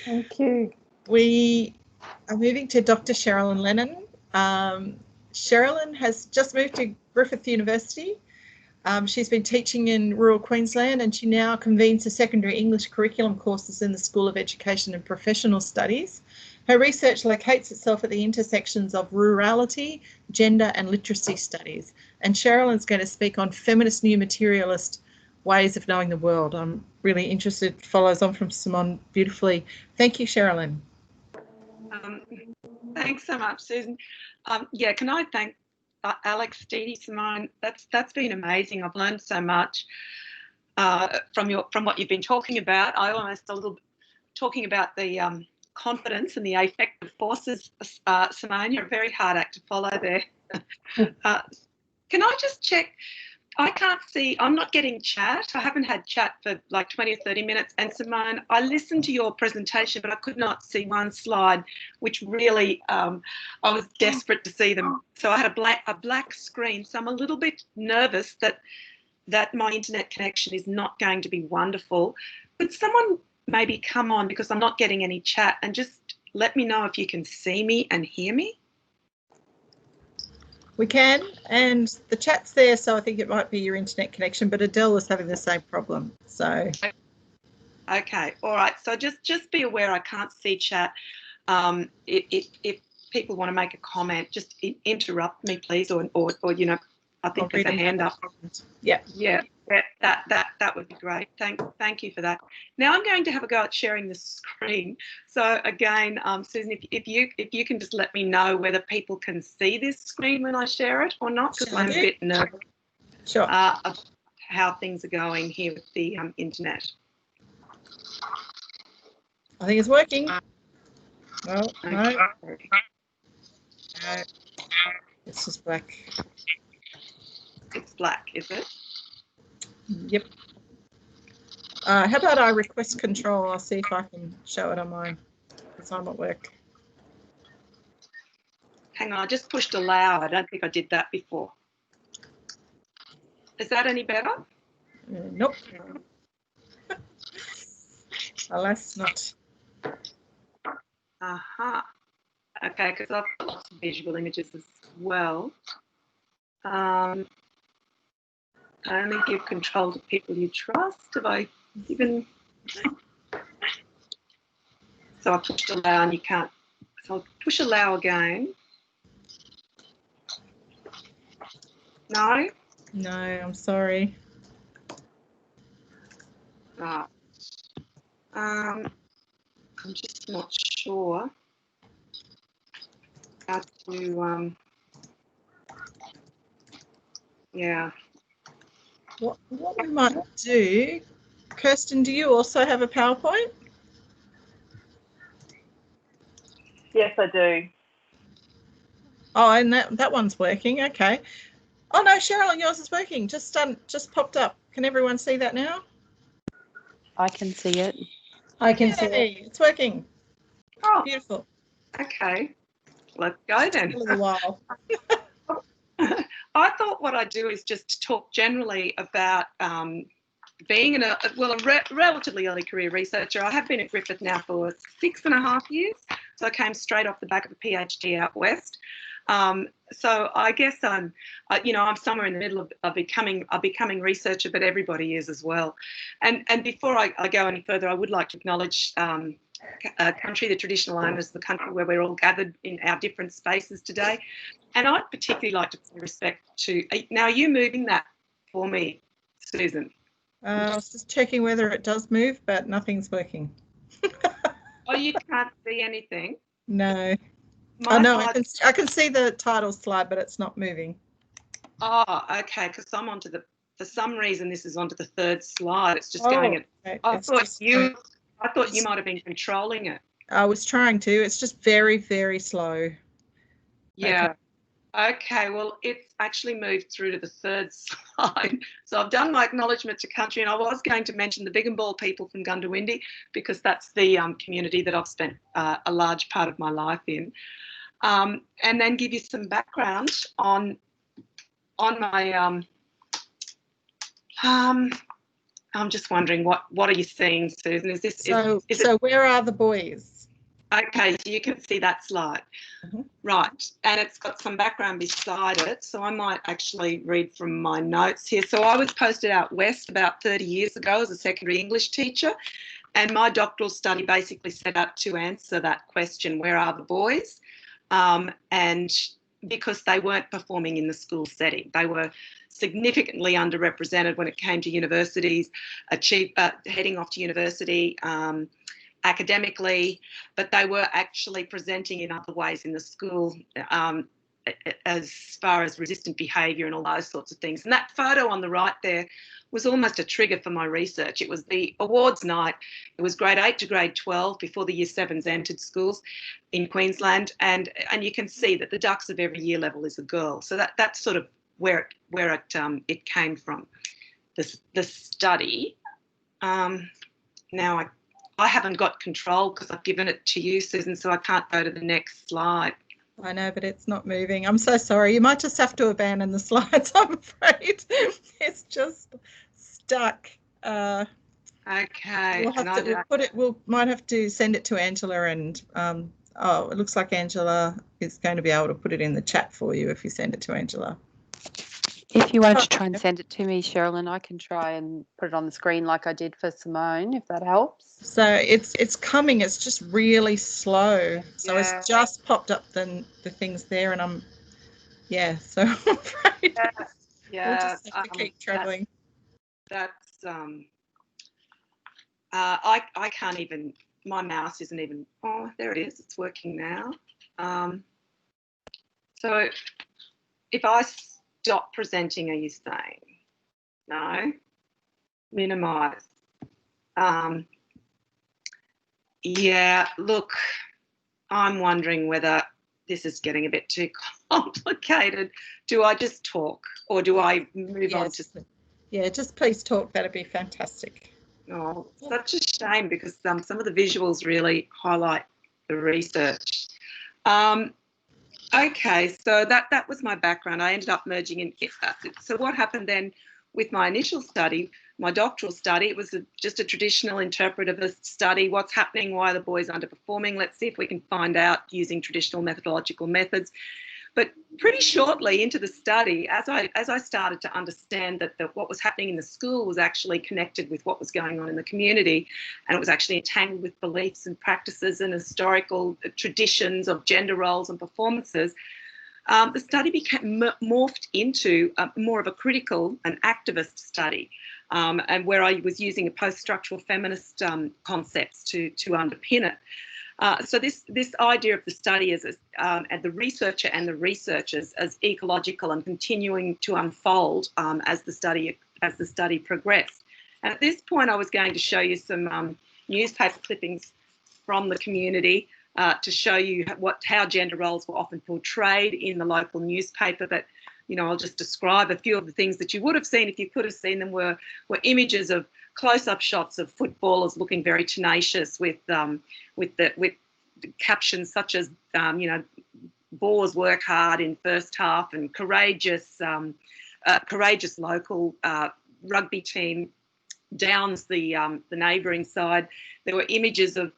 Thank you. We are moving to Dr. Cherylin Lennon. Cherylin has just moved to Griffith University. She's been teaching in rural Queensland, and she now convenes the secondary English curriculum courses in the School of Education and Professional Studies. Her research locates itself at the intersections of rurality, gender and literacy studies. And Cherylin's going to speak on feminist new materialist ways of knowing the world. I'm really interested. Follows on from Simone beautifully. Thank you, Cherylin. Thanks so much, Susan. Can I thank Alex, Dee, Simone? That's been amazing. I've learned so much from what you've been talking about. I almost a little bit talking about the confidence and the affective forces. Simone, you're a very hard act to follow there. Can I just check? I can't see, I'm not getting chat. I haven't had chat for like 20 or 30 minutes. And Simone, I listened to your presentation, but I could not see one slide, which really, I was desperate to see them. So I had a black screen. So I'm a little bit nervous that my internet connection is not going to be wonderful. Could someone maybe come on, because I'm not getting any chat, and just let me know if you can see me and hear me? We can, and the chat's there, so I think it might be your internet connection, but Adele was having the same problem. So okay, all right. So just be aware I can't see chat. If people want to make a comment, just interrupt me, please, or I think there's a hand up. Yeah, that would be great. Thank you for that. Now I'm going to have a go at sharing the screen. So again, Susan, if you can just let me know whether people can see this screen when I share it or not, because I'm a bit nervous. Sure. Of how things are going here with the internet. I think it's working. Well, Okay. no. It's just black. It's black, is it? Yep. How about I request control? I'll see if I can show it on mine, because I'm at work. Hang on, I just pushed allow. I don't think I did that before. Is that any better? Nope. Alas, not. Aha. Okay, because I've got lots of visual images as well. Only give control to people you trust. Have I given? So I pushed allow and you can't. So I'll push allow again. No? No, I'm sorry. Right. I'm just not sure how to, yeah. What we might do, Kirsten, do you also have a PowerPoint? Yes, I do. Oh, and that one's working. Okay. Oh no, Cheryl, yours is working. Just popped up. Can everyone see that now? I can see it. I can see it. It's working. Oh, beautiful. Okay, let's go then. A little while. I thought what I'd do is just talk generally about being a relatively early career researcher. I have been at Griffith now for 6.5 years, so I came straight off the back of a PhD out west. So I guess I'm somewhere in the middle of becoming a researcher, but everybody is as well. And before I go any further, I would like to acknowledge country, the traditional owners, the country where we're all gathered in our different spaces today. And I'd particularly like to pay respect to. Now, are you moving that for me, Susan? I was just checking whether it does move, but nothing's working. Oh, you can't see anything? No. No, I can see the title slide, but it's not moving. Oh, okay, because I'm onto for some reason this is onto the third slide. It's just going at, okay. I thought you might have been controlling it. I was trying to. It's just very, very slow. Yeah. Okay, well, it's actually moved through to the third slide. So I've done my acknowledgement to country, and I was going to mention the Big and Ball people from Gundawindi because that's the community that I've spent a large part of my life in. And then give you some background on my I'm just wondering what are you seeing, Susan? Is this so where are the boys? Okay, so you can see that slide. Mm-hmm. Right, and it's got some background beside it, so I might actually read from my notes here. So I was posted out west about 30 years ago as a secondary English teacher, and my doctoral study basically set out to answer that question, where are the boys? And because they weren't performing in the school setting, they were significantly underrepresented when it came to universities, heading off to university, academically, but they were actually presenting in other ways in the school as far as resistant behaviour and all those sorts of things. And that photo on the right there was almost a trigger for my research. It was the awards night. It was grade 8 to grade 12 before the year 7s entered schools in Queensland, and you can see that the dux of every year level is a girl. So that's sort of where it came from. The study. Now I haven't got control because I've given it to you, Susan, so I can't go to the next slide. I know, but it's not moving. I'm so sorry. You might just have to abandon the slides, I'm afraid. It's just stuck. Okay. Might have to send it to Angela, and it looks like Angela is going to be able to put it in the chat for you if you send it to Angela. If you want to try and send it to me, Cherylin, I can try and put it on the screen like I did for Simone, if that helps. So it's coming. It's just really slow. So it's just popped up the things there, and I'm so I'm afraid we'll just have to keep traveling. That's I can't even. My mouse isn't even. Oh, there it is. It's working now. So if I stop presenting, are you saying? No. Minimise. Yeah, look, I'm wondering whether this is getting a bit too complicated. Do I just talk or do I move on to... Yeah, just please talk. That'd be fantastic. Oh, such a shame because some of the visuals really highlight the research. Okay, so that was my background. I ended up merging in. So what happened then with my initial study my doctoral study. It was just a traditional interpretivist study. What's happening? Why are the boys underperforming? Let's see if we can find out using traditional methodological methods. But pretty shortly into the study, as I started to understand that what was happening in the school was actually connected with what was going on in the community, and it was actually entangled with beliefs and practices and historical traditions of gender roles and performances, the study became morphed into more of a critical and activist study, and where I was using a post-structural feminist concepts to underpin it. So this idea of the study as and the researcher and the researchers as ecological and continuing to unfold as the study progressed. And at this point, I was going to show you some newspaper clippings from the community to show you how gender roles were often portrayed in the local newspaper. But I'll just describe a few of the things that you would have seen if you could have seen them. Were images of close-up shots of footballers looking very tenacious with captions such as Boars work hard in first half, and courageous local rugby team downs the neighbouring side. There were images of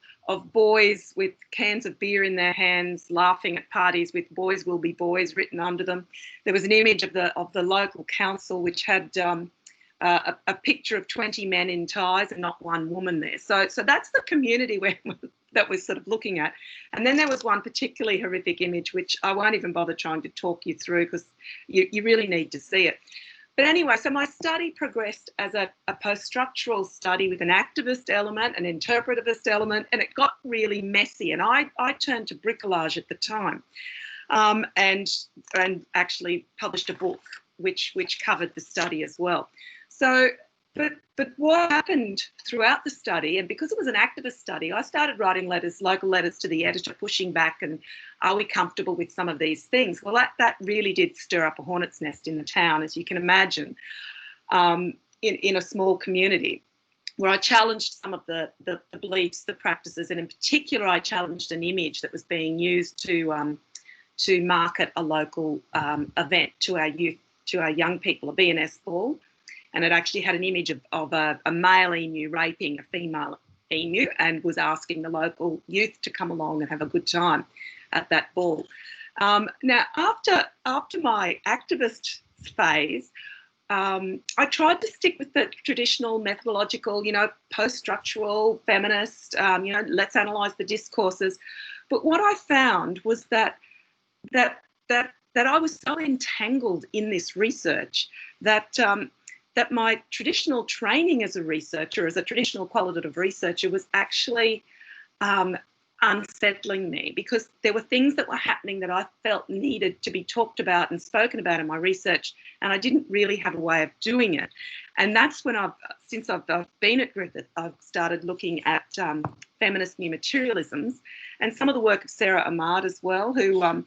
boys with cans of beer in their hands laughing at parties with "Boys will be boys" written under them. There was an image of the local council which had a picture of 20 men in ties and not one woman there. So that's the community that we're sort of looking at. And then there was one particularly horrific image which I won't even bother trying to talk you through because you really need to see it. But anyway, so my study progressed as a post-structural study with an activist element, an interpretivist element, and it got really messy. And I turned to bricolage at the time, and actually published a book which covered the study as well. So, but what happened throughout the study, and because it was an activist study, I started writing local letters to the editor, pushing back, and are we comfortable with some of these things? Well, that really did stir up a hornet's nest in the town, as you can imagine, in a small community, where I challenged some of the beliefs, the practices, and in particular, I challenged an image that was being used to market a local event to our youth, to our young people, a BNS ball. And it actually had an image of a male emu raping a female emu and was asking the local youth to come along and have a good time at that ball. Now, after my activist phase, I tried to stick with the traditional methodological, post-structural, feminist, let's analyse the discourses. But what I found was that I was so entangled in this research that my traditional training as a researcher, as a traditional qualitative researcher, was actually unsettling me, because there were things that were happening that I felt needed to be talked about and spoken about in my research, and I didn't really have a way of doing it. And that's when since I've been at Griffith, I've started looking at feminist new materialisms and some of the work of Sarah Ahmad as well, who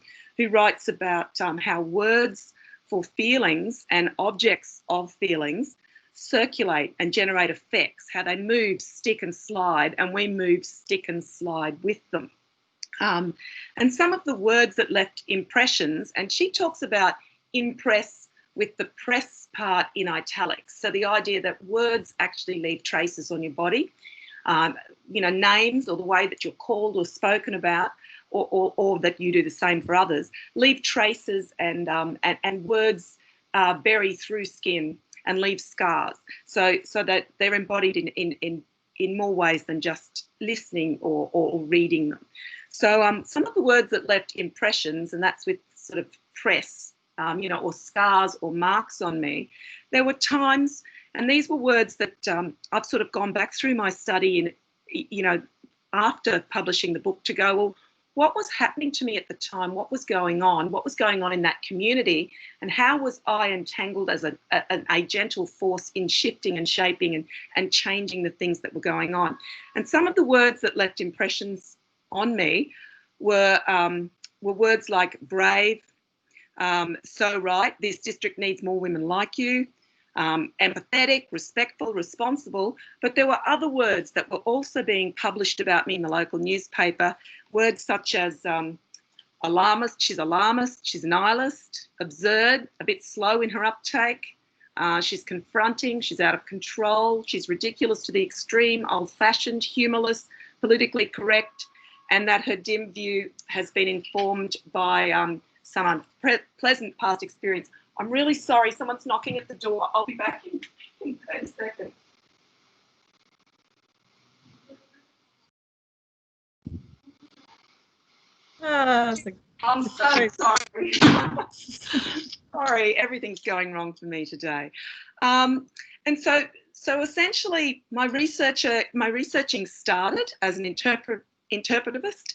writes about how words for feelings and objects of feelings circulate and generate effects, how they move, stick and slide, and we move, stick and slide with them. And some of the words that left impressions, and she talks about impress with the press part in italics. So the idea that words actually leave traces on your body, names or the way that you're called or spoken about, or that you do the same for others, leave traces, and words bury through skin and leave scars, so that they're embodied in more ways than just listening or reading them. So some of the words that left impressions, and that's with sort of press, or scars or marks on me, there were times, and these were words that I've sort of gone back through my study after publishing the book to go, well, what was happening to me at the time? What was going on? What was going on in that community? And how was I entangled as a gentle force in shifting and shaping and changing the things that were going on? And some of the words that left impressions on me were words like brave, so right, this district needs more women like you, empathetic, respectful, responsible. But there were other words that were also being published about me in the local newspaper, words such as alarmist, she's a nihilist, absurd, a bit slow in her uptake, She's confronting, she's out of control, she's ridiculous to the extreme, old-fashioned, humourless, politically correct, and that her dim view has been informed by some unpleasant past experience. I'm really sorry, someone's knocking at the door. I'll be back in 30 seconds. I'm so sorry. Sorry, everything's going wrong for me today. And so essentially, my researching started as an interpretivist,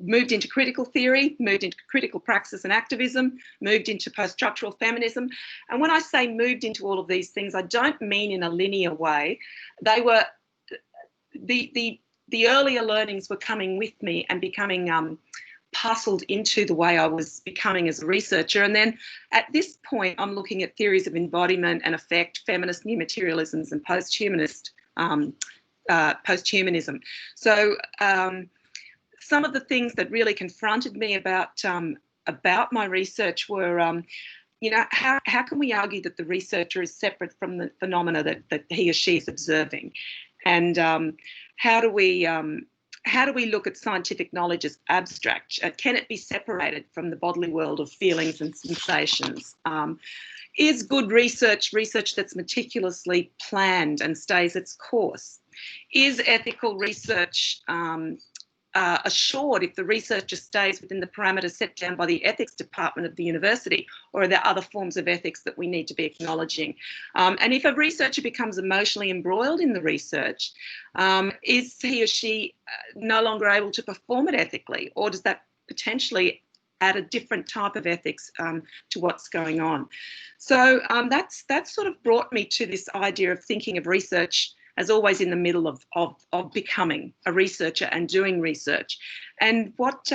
moved into critical theory, moved into critical praxis and activism, moved into post-structural feminism. And when I say moved into all of these things, I don't mean in a linear way. They were the earlier learnings were coming with me and becoming pustled into the way I was becoming as a researcher. And then at this point, I'm looking at theories of embodiment and effect, feminist new materialisms, and post-humanism. So some of the things that really confronted me about my research were, you know, how can we argue that the researcher is separate from the phenomena that he or she is observing, and how do we look at scientific knowledge as abstract? Can it be separated from the bodily world of feelings and sensations? Is good research that's meticulously planned and stays its course? Is ethical research assured if the researcher stays within the parameters set down by the ethics department of the university, or are there other forms of ethics that we need to be acknowledging? And if a researcher becomes emotionally embroiled in the research, is he or she no longer able to perform it ethically, or does that potentially add a different type of ethics to what's going on? So that's sort of brought me to this idea of thinking of research as always in the middle of becoming a researcher and doing research. And what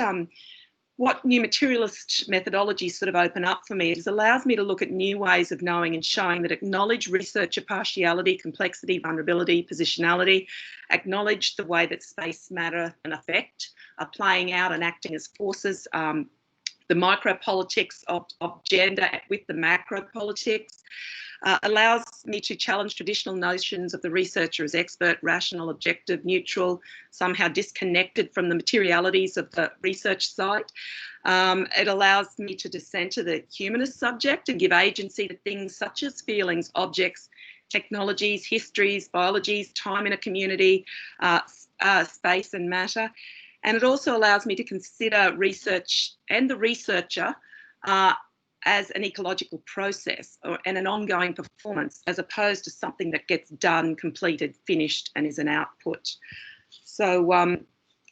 new materialist methodologies sort of open up for me is allows me to look at new ways of knowing and showing that acknowledge researcher partiality, complexity, vulnerability, positionality, acknowledge the way that space, matter and affect are playing out and acting as forces, the micropolitics of gender with the macropolitics. Allows me to challenge traditional notions of the researcher as expert, rational, objective, neutral, somehow disconnected from the materialities of the research site. It allows me to descend to the humanist subject and give agency to things such as feelings, objects, technologies, histories, biologies, time in a community, space and matter. And it also allows me to consider research and the researcher as an ecological process and an ongoing performance, as opposed to something that gets done, completed, finished, and is an output. So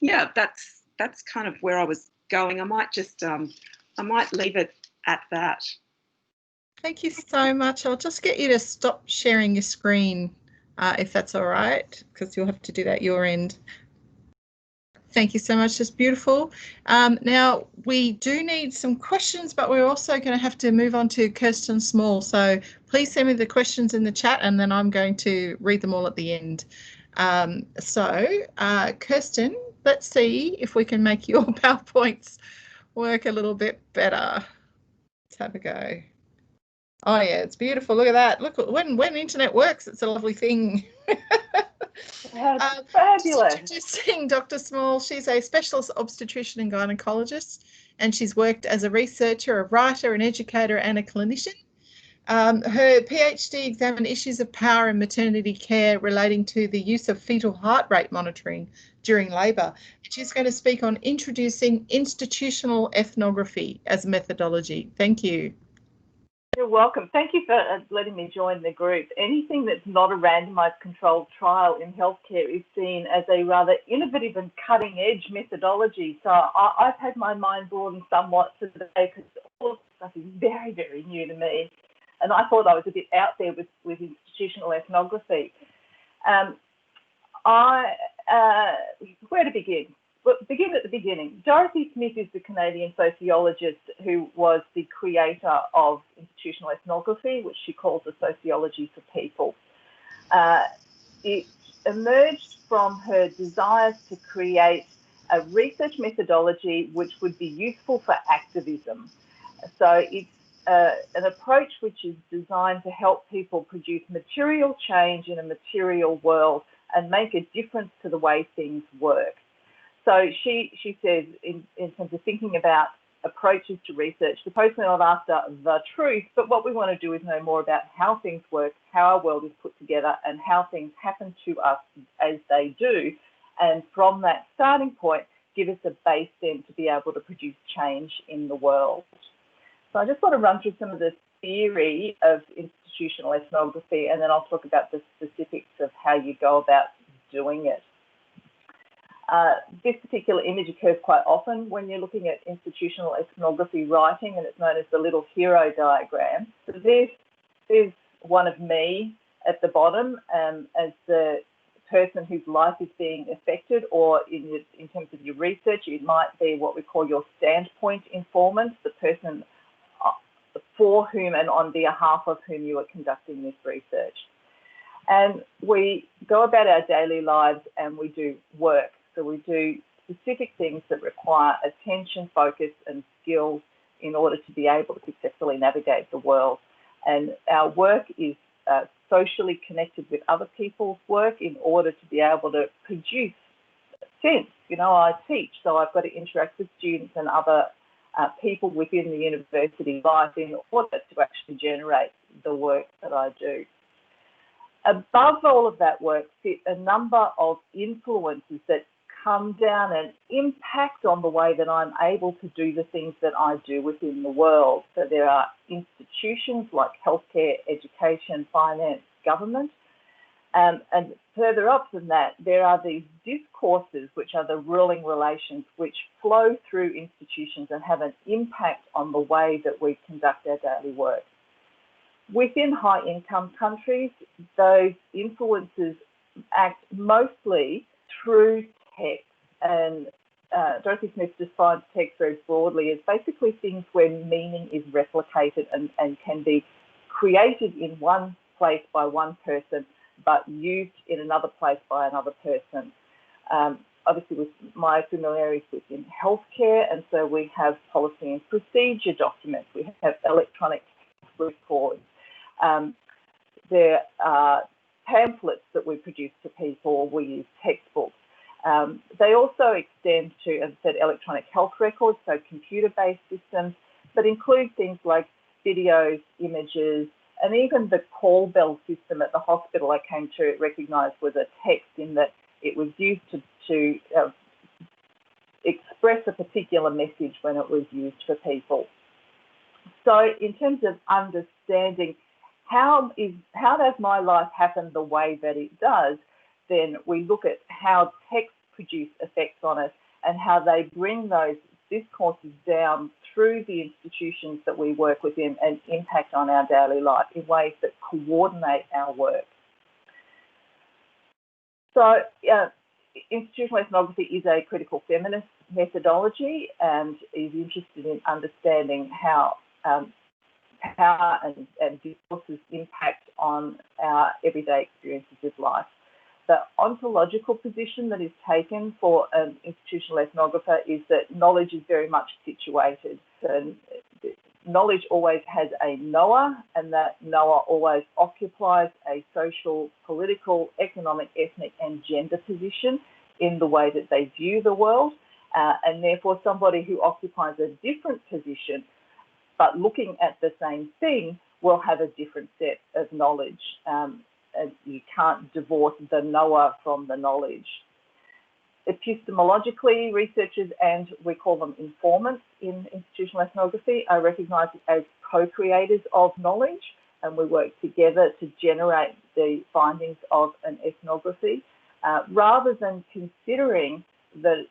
yeah, that's kind of where I was going. I might just I might leave it at that. Thank you so much. I'll just get you to stop sharing your screen if that's all right, because you'll have to do that your end. Thank you so much. That's beautiful. Now, we do need some questions, but we're also going to have to move on to Kirsten Small. So please send me the questions in the chat, and then I'm going to read them all at the end. Kirsten, let's see if we can make your PowerPoints work a little bit better. Let's have a go. Oh, yeah, it's beautiful. Look at that. Look, when internet works, it's a lovely thing. Fabulous. Introducing Dr. Small. She's a specialist obstetrician and gynecologist, and she's worked as a researcher, a writer, an educator, and a clinician. Her PhD examined issues of power in maternity care relating to the use of fetal heart rate monitoring during labour. She's going to speak on introducing institutional ethnography as a methodology. Thank you. You're welcome. Thank you for letting me join the group. Anything that's not a randomised controlled trial in healthcare is seen as a rather innovative and cutting-edge methodology. So I've had my mind broadened somewhat today because all of this stuff is very, very new to me. And I thought I was a bit out there with institutional ethnography. Where to begin? Well, begin at the beginning. Dorothy Smith is the Canadian sociologist who was the creator of institutional ethnography, which she calls a sociology for people. It emerged from her desires to create a research methodology which would be useful for activism. So it's an approach which is designed to help people produce material change in a material world and make a difference to the way things work. So she says, in terms of thinking about approaches to research, the postman have asked her the truth, but what we want to do is know more about how things work, how our world is put together, and how things happen to us as they do. And from that starting point, give us a base then to be able to produce change in the world. So I just want to run through some of the theory of institutional ethnography, and then I'll talk about the specifics of how you go about doing it. This particular image occurs quite often when you're looking at institutional ethnography writing, and it's known as the little hero diagram. So there's one of me at the bottom as the person whose life is being affected, or in terms of your research, it might be what we call your standpoint informant, the person for whom and on behalf of whom you are conducting this research. And we go about our daily lives and we do work. So we do specific things that require attention, focus and skills in order to be able to successfully navigate the world. And our work is socially connected with other people's work in order to be able to produce sense. You know, I teach, so I've got to interact with students and other people within the university life in order to actually generate the work that I do. Above all of that work sit a number of influences that come down and impact on the way that I'm able to do the things that I do within the world. So there are institutions like healthcare, education, finance, government, and further up than that, there are these discourses, which are the ruling relations, which flow through institutions and have an impact on the way that we conduct our daily work. Within high-income countries, those influences act mostly through text, and Dorothy Smith defines text very broadly as basically things where meaning is replicated and can be created in one place by one person, but used in another place by another person. Obviously, with my familiarity within healthcare, and so we have policy and procedure documents, we have electronic records. There are pamphlets that we produce to people, we use textbooks. They also extend to, as I said, electronic health records, so computer-based systems, but include things like videos, images, and even the call bell system at the hospital I came to recognise was a text in that it was used to express a particular message when it was used for people. So in terms of understanding how does my life happen the way that it does, then we look at how texts produce effects on us and how they bring those discourses down through the institutions that we work within and impact on our daily life in ways that coordinate our work. So institutional ethnography is a critical feminist methodology and is interested in understanding how power and discourses impact on our everyday experiences of life. The ontological position that is taken for an institutional ethnographer is that knowledge is very much situated. So knowledge always has a knower, and that knower always occupies a social, political, economic, ethnic and gender position in the way that they view the world. And therefore somebody who occupies a different position but looking at the same thing will have a different set of knowledge. And you can't divorce the knower from the knowledge. Epistemologically, researchers, and we call them informants in institutional ethnography, are recognised as co-creators of knowledge, and we work together to generate the findings of an ethnography, rather than considering the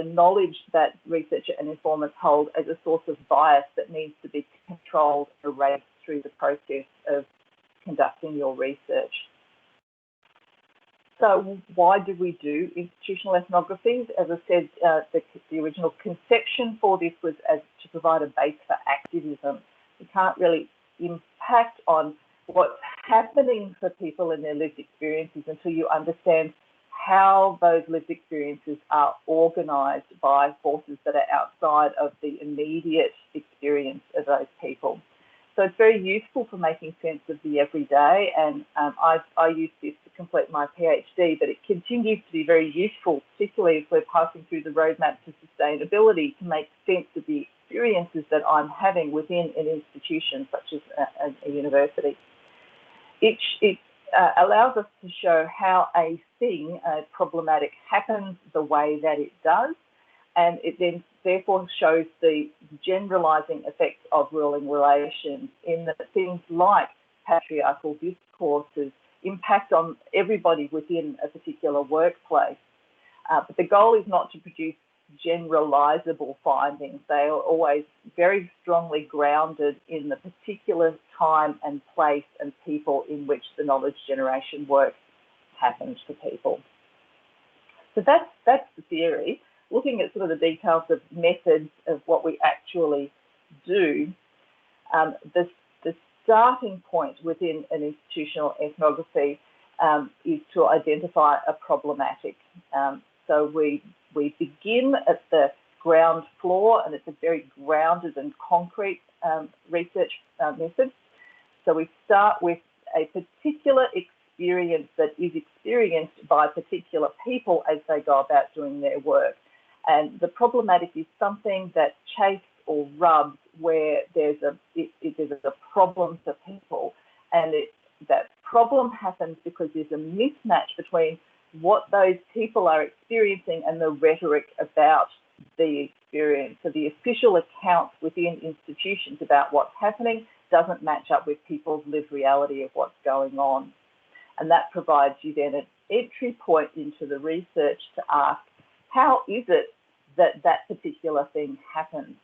knowledge that researcher and informants hold as a source of bias that needs to be controlled, erased through the process of conducting your research. So why do we do institutional ethnographies? As I said, the original conception for this was as to provide a base for activism. You can't really impact on what's happening for people in their lived experiences until you understand how those lived experiences are organised by forces that are outside of the immediate experience experience of those people. So it's very useful for making sense of the everyday, and I use this to complete my PhD, but it continues to be very useful, particularly if we're passing through the roadmap to sustainability, to make sense of the experiences that I'm having within an institution such as a university. It allows us to show how a thing, problematic, happens the way that it does, and it then therefore shows the generalizing effects of ruling relations in that things like patriarchal discourses impact on everybody within a particular workplace. But the goal is not to produce generalizable findings. They are always very strongly grounded in the particular time and place and people in which the knowledge generation work happens to people. So that's the theory. Looking at sort of the details of methods of what we actually do, the starting point within an institutional ethnography is to identify a problematic. So we begin at the ground floor, and it's a very grounded and concrete research method. So we start with a particular experience that is experienced by particular people as they go about doing their work. And the problematic is something that chafes or rubs where there's a problem for people, and that problem happens because there's a mismatch between what those people are experiencing and the rhetoric about the experience. So the official accounts within institutions about what's happening doesn't match up with people's lived reality of what's going on. And that provides you then an entry point into the research to ask, how is it that that particular thing happens?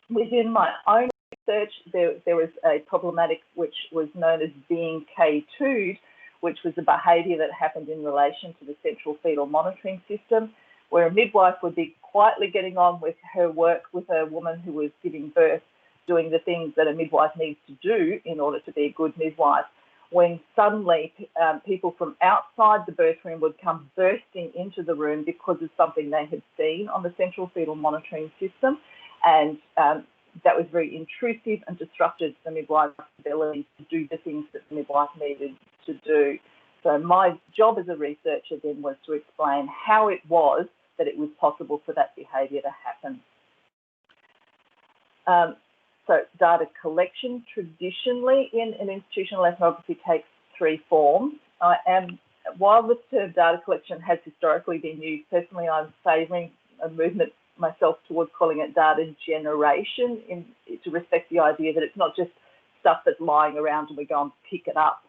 Within my own research, there was a problematic which was known as being K2'd, which was a behaviour that happened in relation to the central fetal monitoring system, where a midwife would be quietly getting on with her work with a woman who was giving birth, doing the things that a midwife needs to do in order to be a good midwife, when suddenly people from outside the birth room would come bursting into the room because of something they had seen on the central fetal monitoring system. And that was very intrusive and disrupted the midwife's ability to do the things that the midwife needed to do. So my job as a researcher then was to explain how it was that it was possible for that behaviour to happen. So data collection traditionally in an institutional ethnography takes three forms. While the term data collection has historically been used, personally I'm favouring a movement myself towards calling it data generation to respect the idea that it's not just stuff that's lying around and we go and pick it up,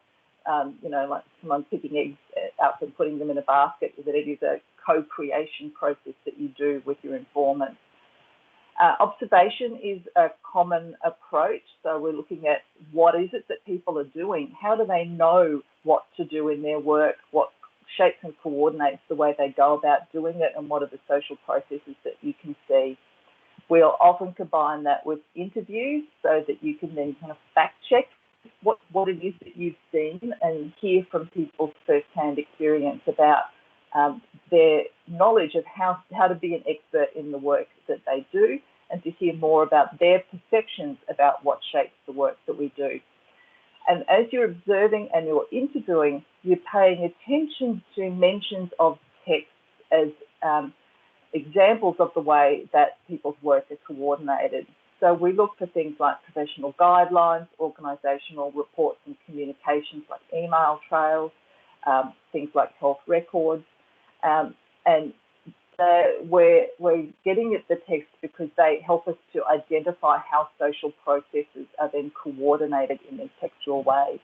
you know, like someone picking eggs up and putting them in a basket, that it is a co-creation process that you do with your informant. Observation is a common approach. So we're looking at what is it that people are doing? How do they know what to do in their work? What shapes and coordinates the way they go about doing it? And what are the social processes that you can see? We'll often combine that with interviews so that you can then kind of fact check what it is that you've seen and hear from people's first-hand experience about their knowledge of how to be an expert in the work that they do, and to hear more about their perceptions about what shapes the work that we do. And as you're observing and you're interviewing, you're paying attention to mentions of text as examples of the way that people's work is coordinated. So we look for things like professional guidelines, organisational reports and communications like email trails, things like health records, and we're getting at the text because they help us to identify how social processes are then coordinated in these textual ways.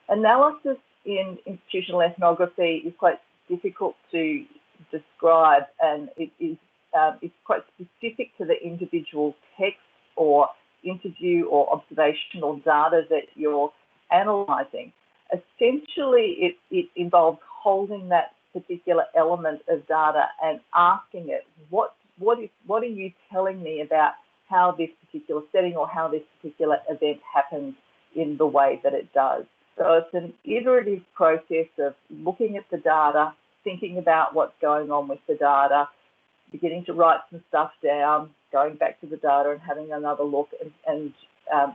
Analysis in institutional ethnography is quite difficult to describe, and it's quite specific to the individual text or interview or observational data that you're analysing. Essentially, it involves holding that particular element of data and asking it, what are you telling me about how this particular setting or how this particular event happens in the way that it does? So it's an iterative process of looking at the data, thinking about what's going on with the data, beginning to write some stuff down, going back to the data and having another look, and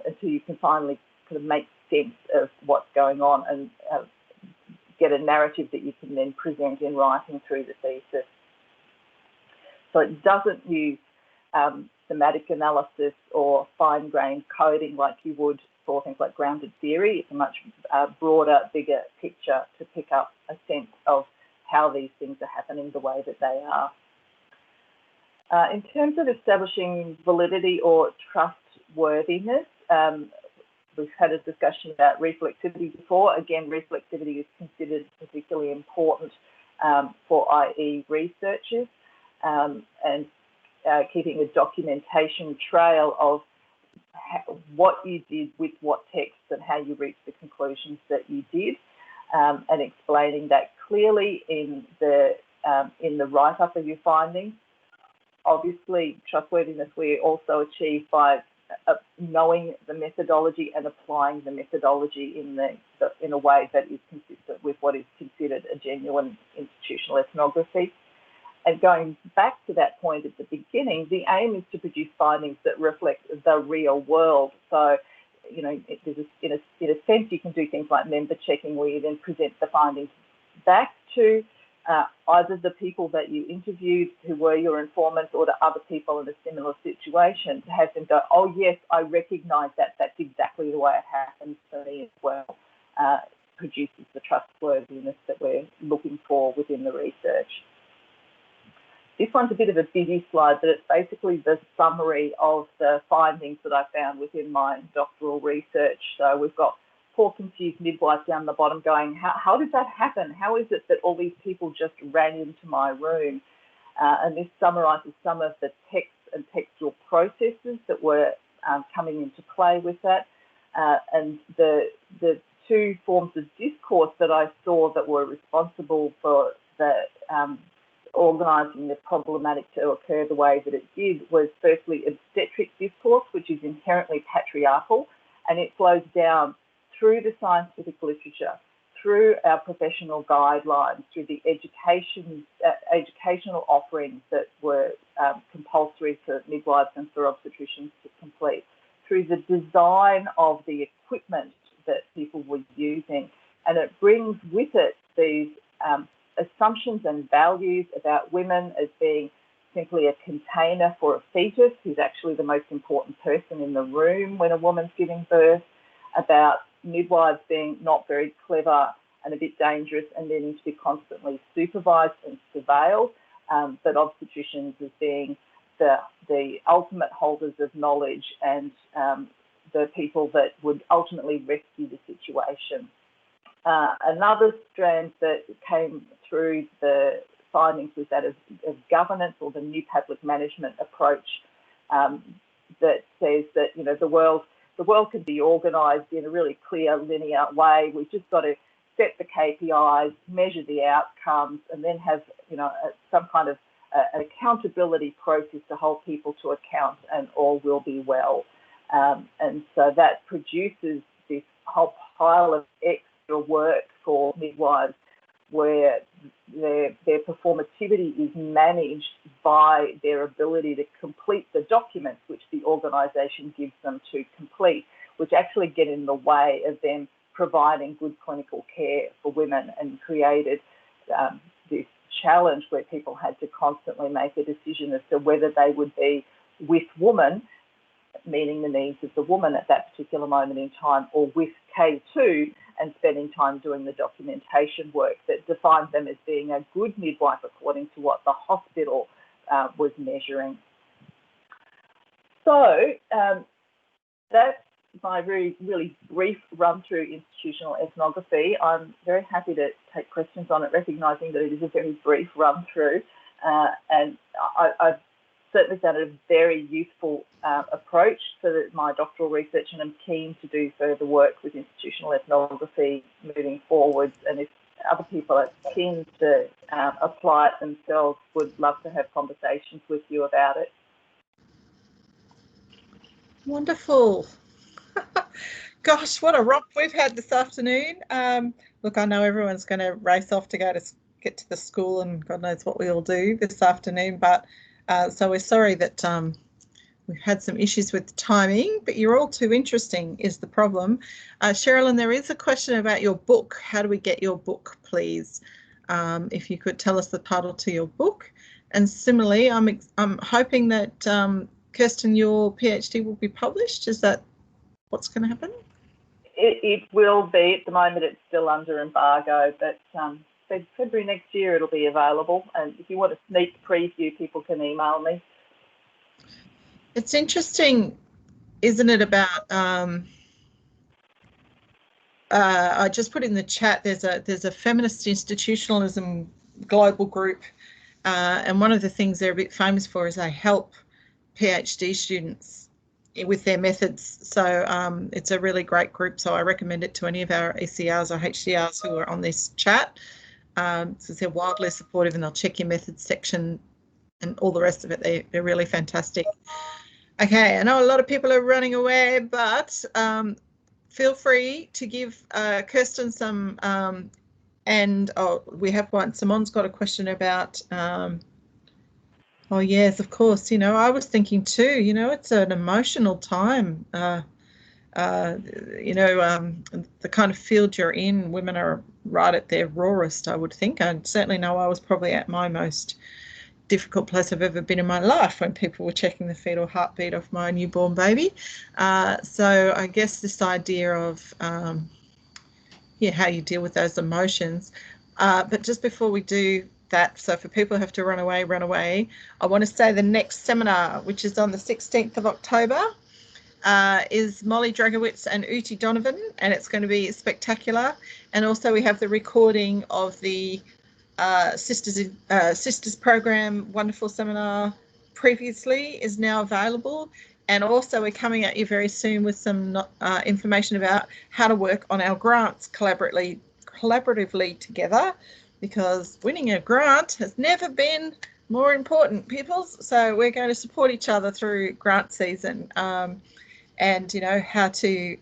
until you can finally kind of make sense of what's going on and get a narrative that you can then present in writing through the thesis. So it doesn't use thematic analysis or fine-grained coding like you would for things like grounded theory. It's a much broader, bigger picture to pick up a sense of how these things are happening the way that they are. In terms of establishing validity or trustworthiness, we've had a discussion about reflexivity before. Again, reflexivity is considered particularly important for IE researchers, and keeping a documentation trail of what you did with what texts and how you reached the conclusions that you did, and explaining that clearly in the write-up of your findings. Obviously, trustworthiness we also achieve by knowing the methodology and applying the methodology in a way that is consistent with what is considered a genuine institutional ethnography. And going back to that point at the beginning, the aim is to produce findings that reflect the real world. So, you know, in a sense, you can do things like member checking, where you then present the findings back to either the people that you interviewed who were your informants, or to other people in a similar situation, to have them go, oh yes, I recognise that, that's exactly the way it happens for me as well. Produces the trustworthiness that we're looking for within the research. This one's a bit of a busy slide, but it's basically the summary of the findings that I found within my doctoral research. So we've got poor confused midwife down the bottom going, how did that happen? How is it that all these people just ran into my room? And this summarises some of the text and textual processes that were coming into play with that. And the two forms of discourse that I saw that were responsible for the organising the problematic to occur the way that it did was firstly obstetric discourse, which is inherently patriarchal, and it flows down through the scientific literature, through our professional guidelines, through the educational offerings that were compulsory for midwives and for obstetricians to complete, through the design of the equipment that people were using. And it brings with it these assumptions and values about women as being simply a container for a fetus, who's actually the most important person in the room when a woman's giving birth, about midwives being not very clever and a bit dangerous and needing to be constantly supervised and surveilled, but obstetricians as being the ultimate holders of knowledge and the people that would ultimately rescue the situation. Another strand that came through the findings was that of governance, or the new public management approach, that says that, you know, the world can be organised in a really clear, linear way. We've just got to set the KPIs, measure the outcomes, and then have, you know, some kind of an accountability process to hold people to account, and all will be well. And so that produces this whole pile of extra work for midwives, where their performativity is managed by their ability to complete the documents which the organisation gives them to complete, which actually get in the way of them providing good clinical care for women, and created this challenge where people had to constantly make a decision as to whether they would be with woman, meeting the needs of the woman at that particular moment in time, or with K2 and spending time doing the documentation work that defined them as being a good midwife according to what the hospital was measuring. So that's my really brief run through institutional ethnography. I'm very happy to take questions on it, recognising that it is a very brief run through, and I've certainly found it a very useful approach for my doctoral research, and I'm keen to do further work with institutional ethnography moving forwards. And if other people are keen to apply it themselves, would love to have conversations with you about it. Wonderful. Gosh, what a romp we've had this afternoon. Look, I know everyone's going to race off to get to the school, and God knows what we all do this afternoon, but So we're sorry that we've had some issues with the timing, but you're all too interesting is the problem. Cherylin, there is a question about your book. How do we get your book, please? If you could tell us the title to your book. And similarly, I'm hoping that, Kirsten, your PhD will be published. Is that what's going to happen? It will be. At the moment, it's still under embargo, but February next year it'll be available. And if you want a sneak preview, people can email me. It's interesting, isn't it, about I just put in the chat, there's a feminist institutionalism global group, and one of the things they're a bit famous for is they help PhD students with their methods. So it's a really great group, so I recommend it to any of our ECRs or HDRs who are on this chat. So they're wildly supportive, and they'll check your methods section and all the rest of it. They're really fantastic. Okay, I know a lot of people are running away, but feel free to give Kirsten some, and we have one. Simone's got a question about, oh yes, of course, I was thinking too, it's an emotional time, the kind of field you're in, women are right at their rawest, I would think. I certainly know I was probably at my most difficult place I've ever been in my life when people were checking the fetal heartbeat of my newborn baby. So I guess this idea of how you deal with those emotions. But just before we do that, so for people who have to run away, I want to say the next seminar, which is on the 16th of October, is Molly Dragowitz and Uti Donovan, and it's going to be spectacular. And also we have the recording of the Sisters program, wonderful seminar previously, is now available. And also we're coming at you very soon with some information about how to work on our grants collaboratively together, because winning a grant has never been more important, peoples. So we're going to support each other through grant season, and how to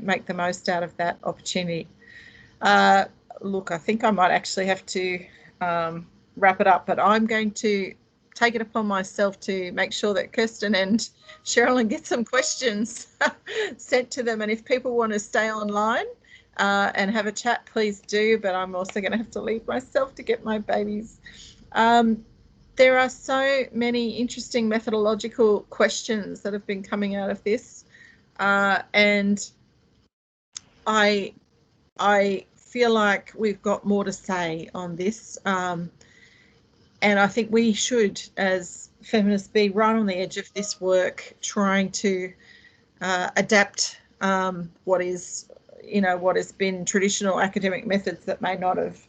make the most out of that opportunity. Look, I think I might actually have to wrap it up, but I'm going to take it upon myself to make sure that Kirsten and Cherylin get some questions sent to them. And if people want to stay online and have a chat, please do. But I'm also going to have to leave myself to get my babies. There are so many interesting methodological questions that have been coming out of this. And I feel like we've got more to say on this, and I think we should, as feminists, be right on the edge of this work, trying to adapt what has been traditional academic methods that may not have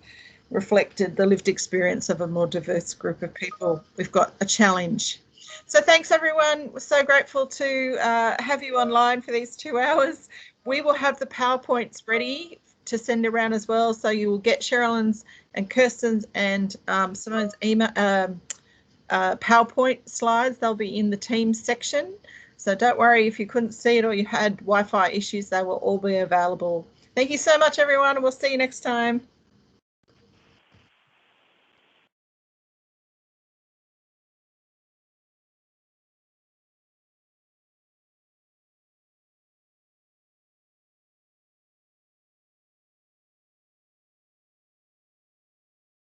reflected the lived experience of a more diverse group of people. We've got a challenge. So thanks everyone. We're so grateful to have you online for these 2 hours. We will have the PowerPoints ready to send around as well, so you will get Cherylyn's and Kirsten's and Simone's email PowerPoint slides. They'll be in the Teams section, so don't worry if you couldn't see it or you had Wi-Fi issues, they will all be available. Thank you so much everyone, and we'll see you next time.